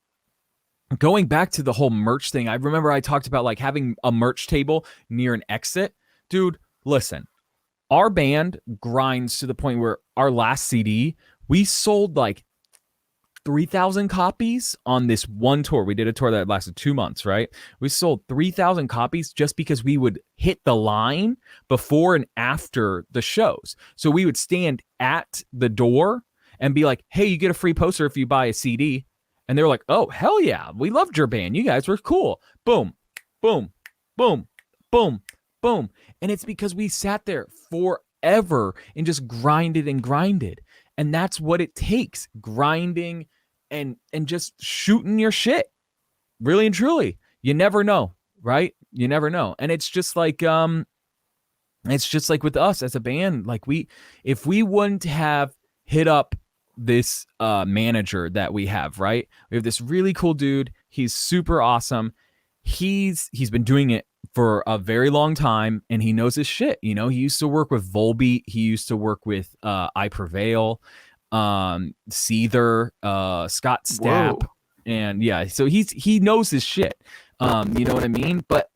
going back to the whole merch thing. I remember I talked about like having a merch table near an exit. Dude, listen, our band grinds to the point where our last CD, we sold like 3,000 copies on this one tour. We did a tour that lasted 2 months, right? We sold 3,000 copies just because we would hit the line before and after the shows. So we would stand at the door and be like, hey, you get a free poster if you buy a CD. And they were like, oh, hell yeah, we loved your band. You guys were cool. Boom, boom, boom, boom, boom. And it's because we sat there forever and just grinded and grinded. And that's what it takes, grinding and just shooting your shit. Really and truly. You never know, right? You never know. And it's just like with us as a band, like if we wouldn't have hit up this manager that we have, right? We have this really cool dude. He's super awesome. He's been doing it for a very long time, and he knows his shit. You know, he used to work with Volbeat. He used to work with I Prevail, Seether, Scott Stapp, Whoa. and yeah, so he knows his shit. You know what I mean? But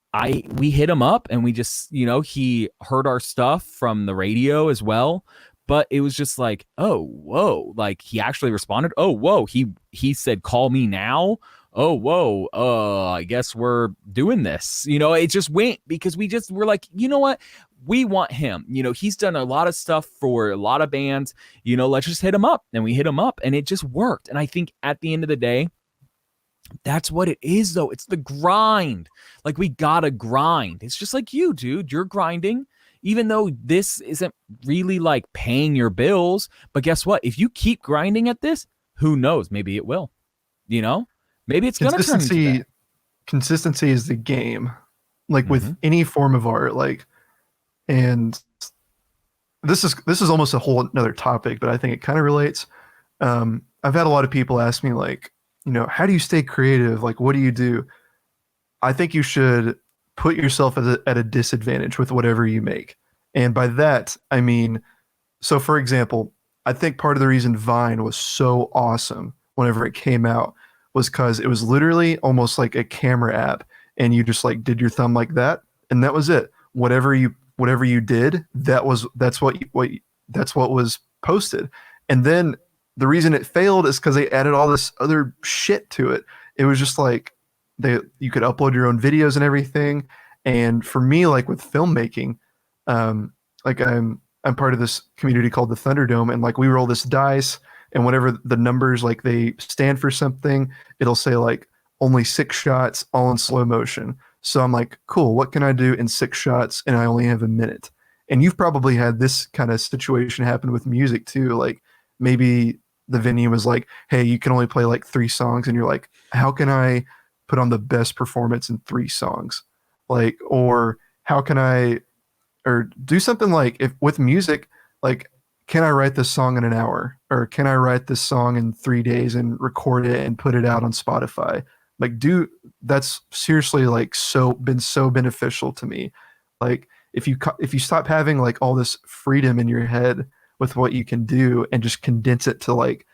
we hit him up, and we just, you know, he heard our stuff from the radio as well. But it was just like, oh, whoa, like he actually responded. Oh, whoa, he said, call me now. Oh, whoa, I guess we're doing this. You know, it just went because we're like, you know what? We want him. You know, he's done a lot of stuff for a lot of bands. You know, let's just hit him up. And we hit him up, and it just worked. And I think at the end of the day, that's what it is, though. It's the grind. Like, we gotta grind. It's just like you, dude. You're grinding, even though this isn't really like paying your bills. But guess what? If you keep grinding at this, who knows? Maybe it will. You know, maybe it's gonna turn into Consistency that. consistency is the game. Like Mm-hmm. with any form of art, like, and this is almost a whole another topic, but I think it kind of relates. I've had a lot of people ask me like, how do you stay creative? Like, what do you do? I think you should put yourself at a disadvantage with whatever you make. And by that, I mean, so for example, I think part of the reason Vine was so awesome whenever it came out was because it was literally almost like a camera app, and you just like did your thumb like that, and that was it. Whatever you did, that's what was posted. And then the reason it failed is because they added all this other shit to it. It was just like you could upload your own videos and everything. And for me, like with filmmaking, like I'm part of this community called the Thunderdome, and like we roll this dice, and whatever the numbers like they stand for something, it'll say like only 6 shots, all in slow motion. So I'm like, cool, what can I do in 6 shots? And I only have a minute. And you've probably had this kind of situation happen with music too. Like maybe the venue was like, hey, you can only play like 3 songs, and you're like, how can I put on the best performance in 3 songs? Like, or how can I or do something like if with music, like can I write this song in an hour, or can I write this song in 3 days and record it and put it out on Spotify? Like do That's seriously like so been so beneficial to me. Like if you stop having like all this freedom in your head with what you can do and just condense it to like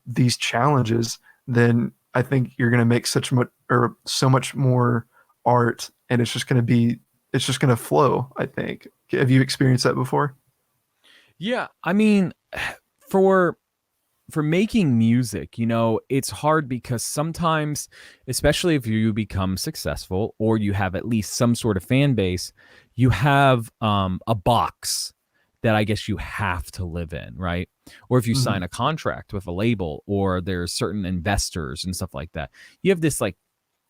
these challenges, then I think you're going to make such much or so much more art, and it's just going to flow, I think. Have you experienced that before? Yeah, I mean, for making music, you know, it's hard because sometimes, especially if you become successful or you have at least some sort of fan base, you have a box that I guess you have to live in, right? Or if you Hmm. sign a contract with a label, or there's certain investors and stuff like that, you have this like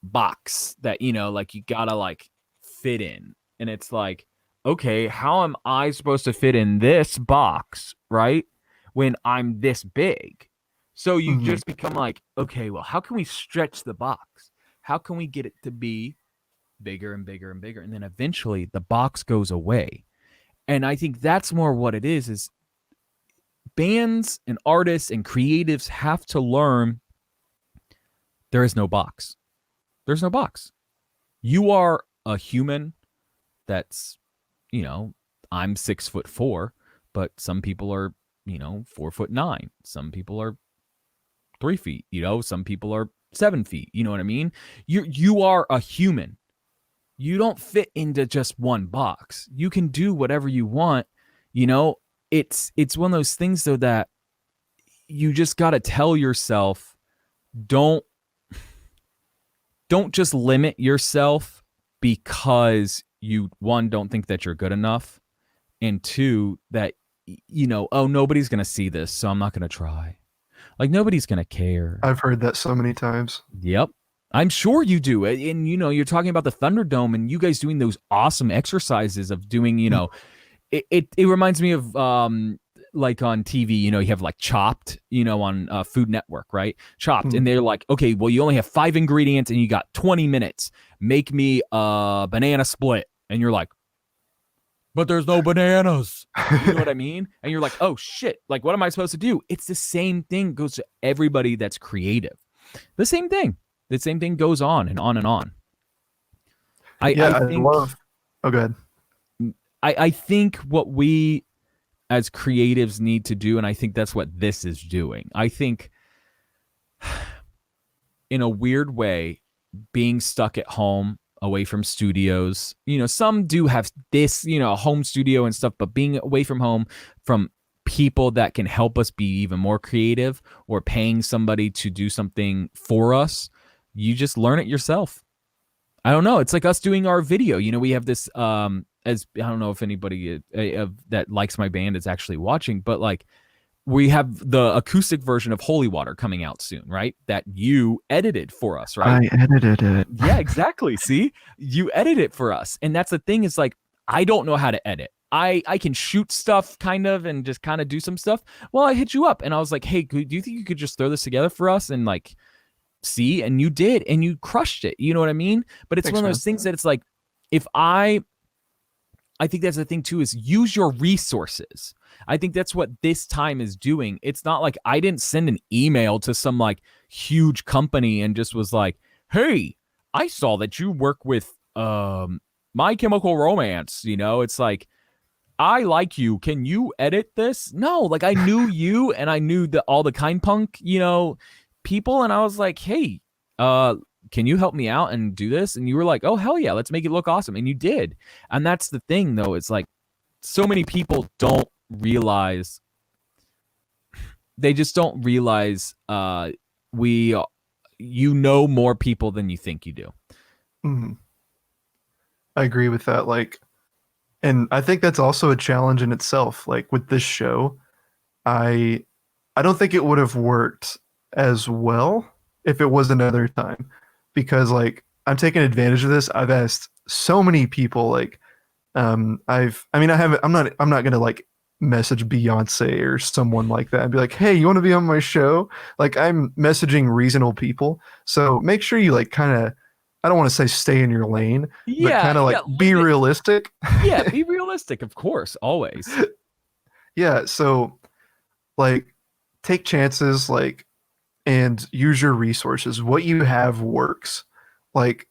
box that, you know, like you gotta like fit in. And it's like, okay, how am I supposed to fit in this box, right? When I'm this big. So you Hmm. just become like, okay, well, how can we stretch the box? How can we get it to be bigger and bigger and bigger? And then eventually the box goes away. And I think that's more what it is bands and artists and creatives have to learn there is no box. There's no box. You are a human that's, you know, I'm 6'4", but some people are, you know, 4'9". Some people are 3 feet, you know, some people are 7 feet. You know what I mean? You are a human. You don't fit into just one box. You can do whatever you want. You know, it's one of those things though that you just gotta tell yourself, don't don't just limit yourself because you one don't think that you're good enough, and two that you know, oh, nobody's gonna see this, so I'm not gonna try. Like nobody's gonna care. I've heard that so many times. Yep. I'm sure you do. And you know, you're talking about the Thunderdome and you guys doing those awesome exercises of doing, you know, it reminds me of like on TV, you know, you have like Chopped, you know, on Food Network, right? Chopped, Hmm. and they're like, okay, well, you only have 5 ingredients and you got 20 minutes. Make me a banana split, and you're like, but there's no bananas. You know what I mean? And you're like, oh shit, like what am I supposed to do? It's the same thing goes to everybody that's creative. The same thing. The same thing goes on and on and on. Yeah, I I think love. Oh, good. I think what we as creatives need to do, and I think that's what this is doing. I think in a weird way, being stuck at home away from studios, some do have this, a home studio and stuff, but being away from home from people that can help us be even more creative or paying somebody to do something for us, you just learn it yourself. I don't know. It's like us doing our video. We have this as I don't know if anybody that likes my band is actually watching, but like we have the acoustic version of Holy Water coming out soon, right? That you edited for us, right? I edited it. Yeah, exactly. See, you edit it for us. And that's the thing is like, I don't know how to edit. I can shoot stuff kind of and just kind of do some stuff. Well, I hit you up and I was like, hey, do you think you could just throw this together for us and like see? And you did and you crushed it. You know what I mean? But it's Thanks, one of man. those things that it's like, if I think that's the thing too is use your resources. I think that's what this time is doing. It's not like I didn't send an email to some like huge company and just was like, "Hey, I saw that you work with My Chemical Romance." It's like I like you. Can you edit this? No, like I knew you and I knew all the kind punk, people and I was like, "Hey, uh can you help me out and do this?" And you were like, "Oh, hell yeah, let's make it look awesome." And you did. And that's the thing though. It's like so many people don't realize they just don't realize we more people than you think you do. Mhm. I agree with that. Like, and I think that's also a challenge in itself. Like with this show, I I don't think it would have worked as well if it was another time because like I'm taking advantage of this. I've asked so many people like I mean I haven't I'm not gonna like message Beyonce or someone like that and be like, hey, you want to be on my show? Like I'm messaging reasonable people. So make sure you like kind of I don't want to say stay in your lane, but Yeah, kind of like yeah, be limit. realistic. Yeah, be realistic, of course, always. Yeah, so like take chances like and use your resources. What you have works. Like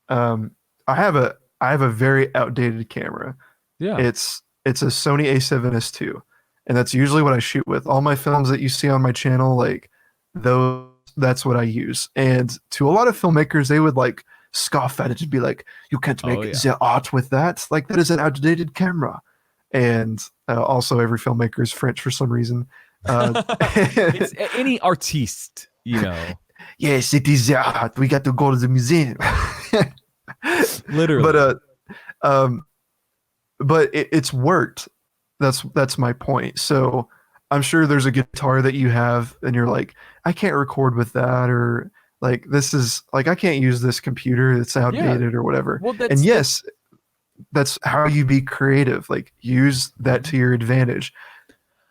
um I have a very outdated camera. Yeah. It's a Sony A7S II, and that's usually what I shoot with. All my films that you see on my channel, like those, that's what I use. And to a lot of filmmakers, they would like scoff at it and be like, "You can't Oh make yeah. the art with that. Like that is an outdated camera." And also, every filmmaker is French for some reason. Uh, It's any artiste. yes, it is the art. We got to go to the museum. but Literally. um, it's worked. That's my point. So I'm sure there's a guitar that you have and you're like, I can't record with that or like this is like I can't use this computer, it's Yeah. outdated or whatever. Well, And that's yes, that's how you be creative. Like use that to your advantage.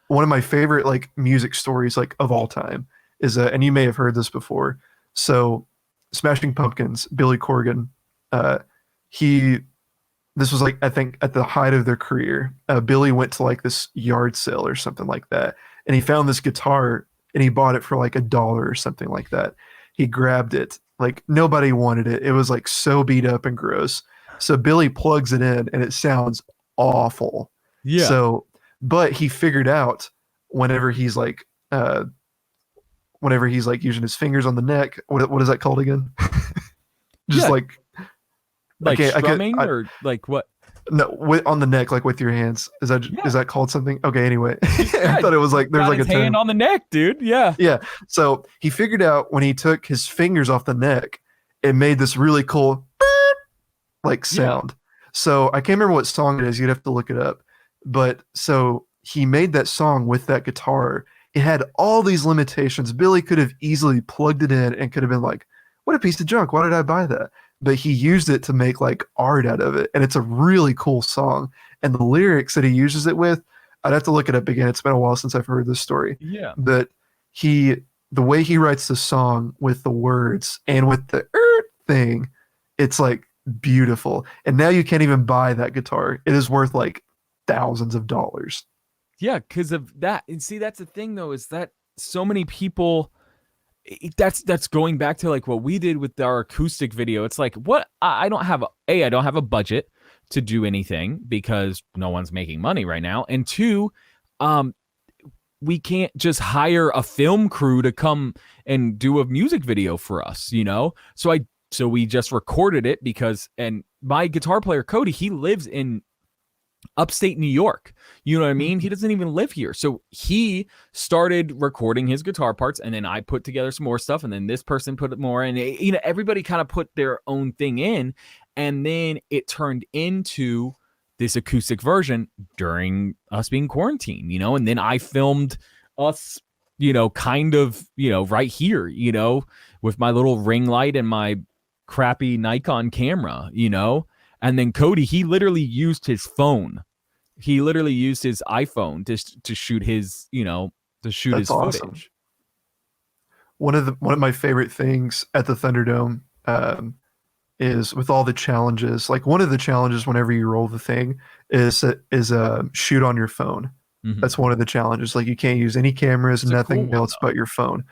One of my favorite like music stories like of all time is and you may have heard this before. So Smashing Pumpkins, Billy Corgan, uh he this was like I think at the height of their career. Billy went to like this yard sale or something like that, and he found this guitar and he bought it for like $1 or something like that. He grabbed it, like nobody wanted it. It was like so beat up and gross. So Billy plugs it in and it sounds awful. yeah. So, but he figured out whenever he's like, whenever he's like using his fingers on the neck, what is that called again? Just Yeah, like like I can't, strumming or like what? no, on the neck, like with your hands. Is Yeah. that called something? Okay, anyway. I Yeah, thought it was he's like there's got like a his hand term. on the neck, dude. Yeah. Yeah. So he figured out when he took his fingers off the neck, it made this really cool like Yeah. sound. So I can't remember what song it is. You'd have to look it up. But so he made that song with that guitar. It had all these limitations. Billy could have easily plugged it in and could have been like, what a piece of junk. Why did I buy that? But he used it to make like art out of it. And it's a really cool song. And the lyrics that he uses it with, I'd have to look it up again. It's been a while since I've heard this story. Yeah. But he, the way he writes the song with the words and with the thing, it's like beautiful. And now you can't even buy that guitar. It is worth like thousands of dollars. Yeah, because of that. And see, that's the thing though, is that so many people That's going back to like what we did with our acoustic video. It's like, what, I don't have I don't have a budget to do anything because no one's making money right now, and two, um we can't just hire a film crew to come and do a music video for us, so we just recorded it because, and my guitar player Cody, he lives in upstate New York. You know what I mean? He doesn't even live here. So he started recording his guitar parts, and then I put together some more stuff, and then this person put it more, and everybody kind of put their own thing in, and then it turned into this acoustic version during us being quarantined, and then I filmed us, kind of, right here, with my little ring light and my crappy Nikon camera, and then Cody, he literally used his phone. He literally used his iPhone to shoot his, to shoot That's his awesome. footage. One of my favorite things at the Thunderdome is with all the challenges. Like one of the challenges whenever you roll the thing is shoot on your phone. Mm-hmm. That's one of the challenges. Like you can't use any cameras, It's a cool nothing one, else though. but your phone.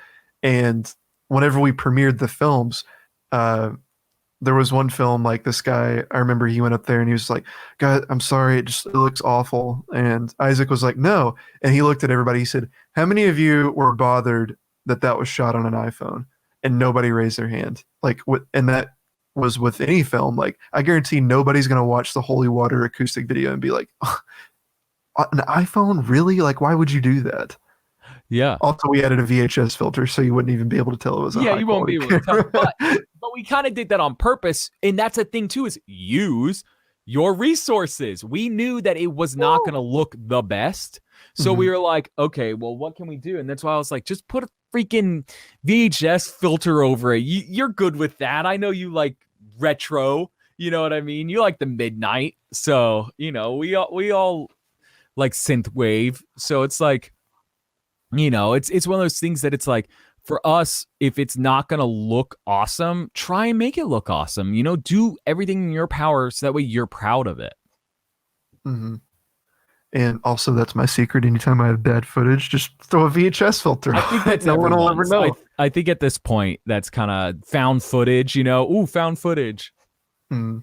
And whenever we premiered the films, uh, there was one film like this guy. I remember he went up there and he was like, "God, I'm sorry, it looks awful." And Isaac was like, "No," and he looked at everybody. He said, "How many of you were bothered that that was shot on an iPhone?" And nobody raised their hand. And that was with any film. Like I guarantee nobody's gonna watch the Holy Water acoustic video and be like, "Oh, an iPhone, really? Like why would you do that?" Yeah. Also, we added a VHS filter, so you wouldn't even be able to tell it was a Yeah, high you won't be quality able to tell. camera. But we kind of did that on purpose. And that's a thing too, is use your resources. We knew that it was not going to look the best. So we Mhm. were like, okay, well, what can we do? And that's why I was like, just put a freaking VHS filter over it. You're good with that. I know you like retro. You know what I mean? You like the midnight. So, we all like synth wave. So it's like, it's one of those things that it's like, for us, if it's not going to look awesome, try and make it look awesome. Do everything in your power so that way you're proud of it. Mhm. And also, that's my secret. Anytime I have bad footage, just throw a VHS filter I think on it. that's No one will ever everyone's. I know. I think at this point that's kind of found footage. Ooh, found footage. Mm.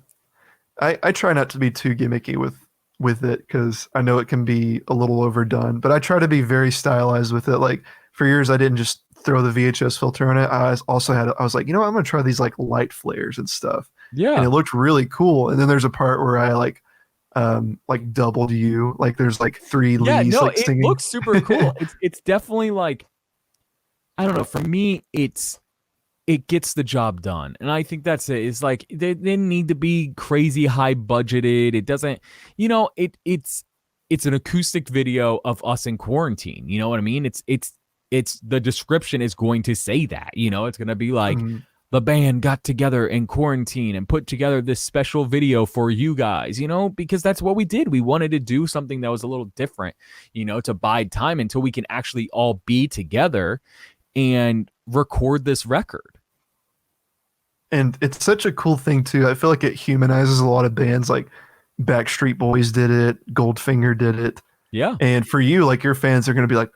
I try not to be too gimmicky with it because I know it can be a little overdone. But I try to be very stylized with it. Like for years, I didn't just throw the VHS filter on it. I was like, I'm gonna try these like light flares and stuff, and Yeah, it looked really cool. And then there's a part where I like doubled you. Like there's like three yeah. Lees No, like it singing. looks super cool. It's definitely like, I don't know. For me, it gets the job done. And I think that's it. It's like they didn't need to be crazy high budgeted. It doesn't, it's an acoustic video of us in quarantine. You know what I mean? It's the description is going to say that, it's going to be like, Mhm. the band got together in quarantine and put together this special video for you guys, because that's what we did. We wanted to do something that was a little different, to bide time until we can actually all be together and record this record. And it's such a cool thing too. I feel like it humanizes a lot of bands. Like Backstreet Boys did it, Goldfinger did it, Yeah. and for you, like your fans are going to be like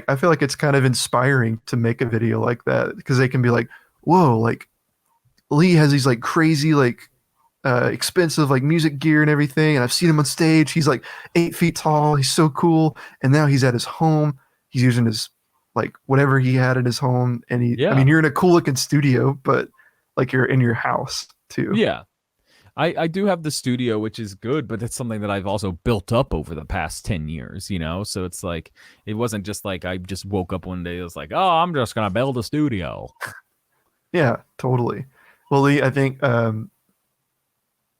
I feel like it's kind of inspiring to make a video like that because they can be like, whoa, like Lee has these like crazy like expensive like music gear and everything, and I've seen him on stage. He's like 8 feet tall. He's so cool, and now he's at his home. He's using his like whatever he had in his home, and I Yeah. mean, you're in a cool looking studio, but like you're in your house too. Yeah. I do have the studio, which is good, but it's something that I've also built up over the past 10 years, So it's like, it wasn't just like I just woke up one day. It was like, oh, I'm just going to build a studio. Yeah, totally. Well, Lee, I think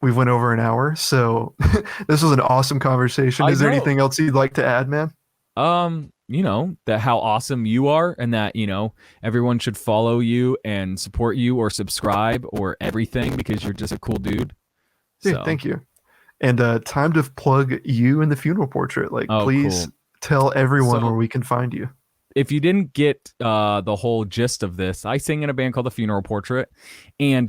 we've went over an hour, so this was an awesome conversation. I Is there know. anything else you'd like to add, man? That how awesome you are, and that, everyone should follow you and support you or subscribe or everything because you're just a cool dude. Dude, So, thank you. And time to plug you in the funeral portrait. Like, oh, please cool. tell everyone where So, we can find you. if you didn't get the whole gist of this, I sing in a band called The Funeral Portrait, and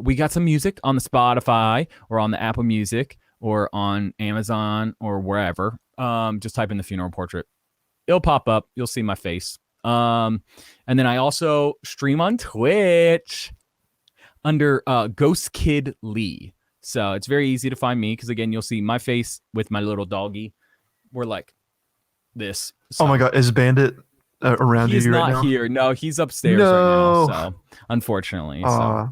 we got some music on the Spotify or on the Apple Music or on Amazon or wherever. Just type in The Funeral Portrait. It'll pop up. You'll see my face. And then I also stream on Twitch under Ghost Kid Lee. So it's very easy to find me because again, you'll see my face with my little doggy. We're like this. Oh So my God, is Bandit around he's you right not now? here. No, he's upstairs right now. No. So unfortunately, so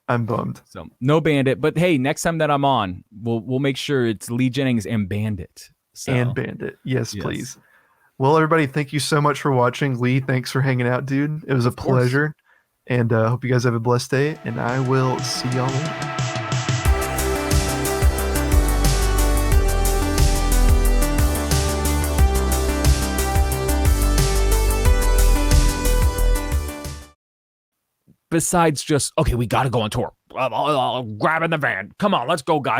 I'm bummed. so no Bandit. But hey, next time that I'm on, we'll make sure it's Lee Jennings and Bandit. And So Bandit. Yes, yes, please. Well, everybody, thank you so much for watching. Lee, thanks for hanging out, dude. It was a of course. pleasure. And hope you guys have a blessed day. And I will see y'all later. Besides just okay, we got to go on tour. Grab in the van. Come on, let's go, guys.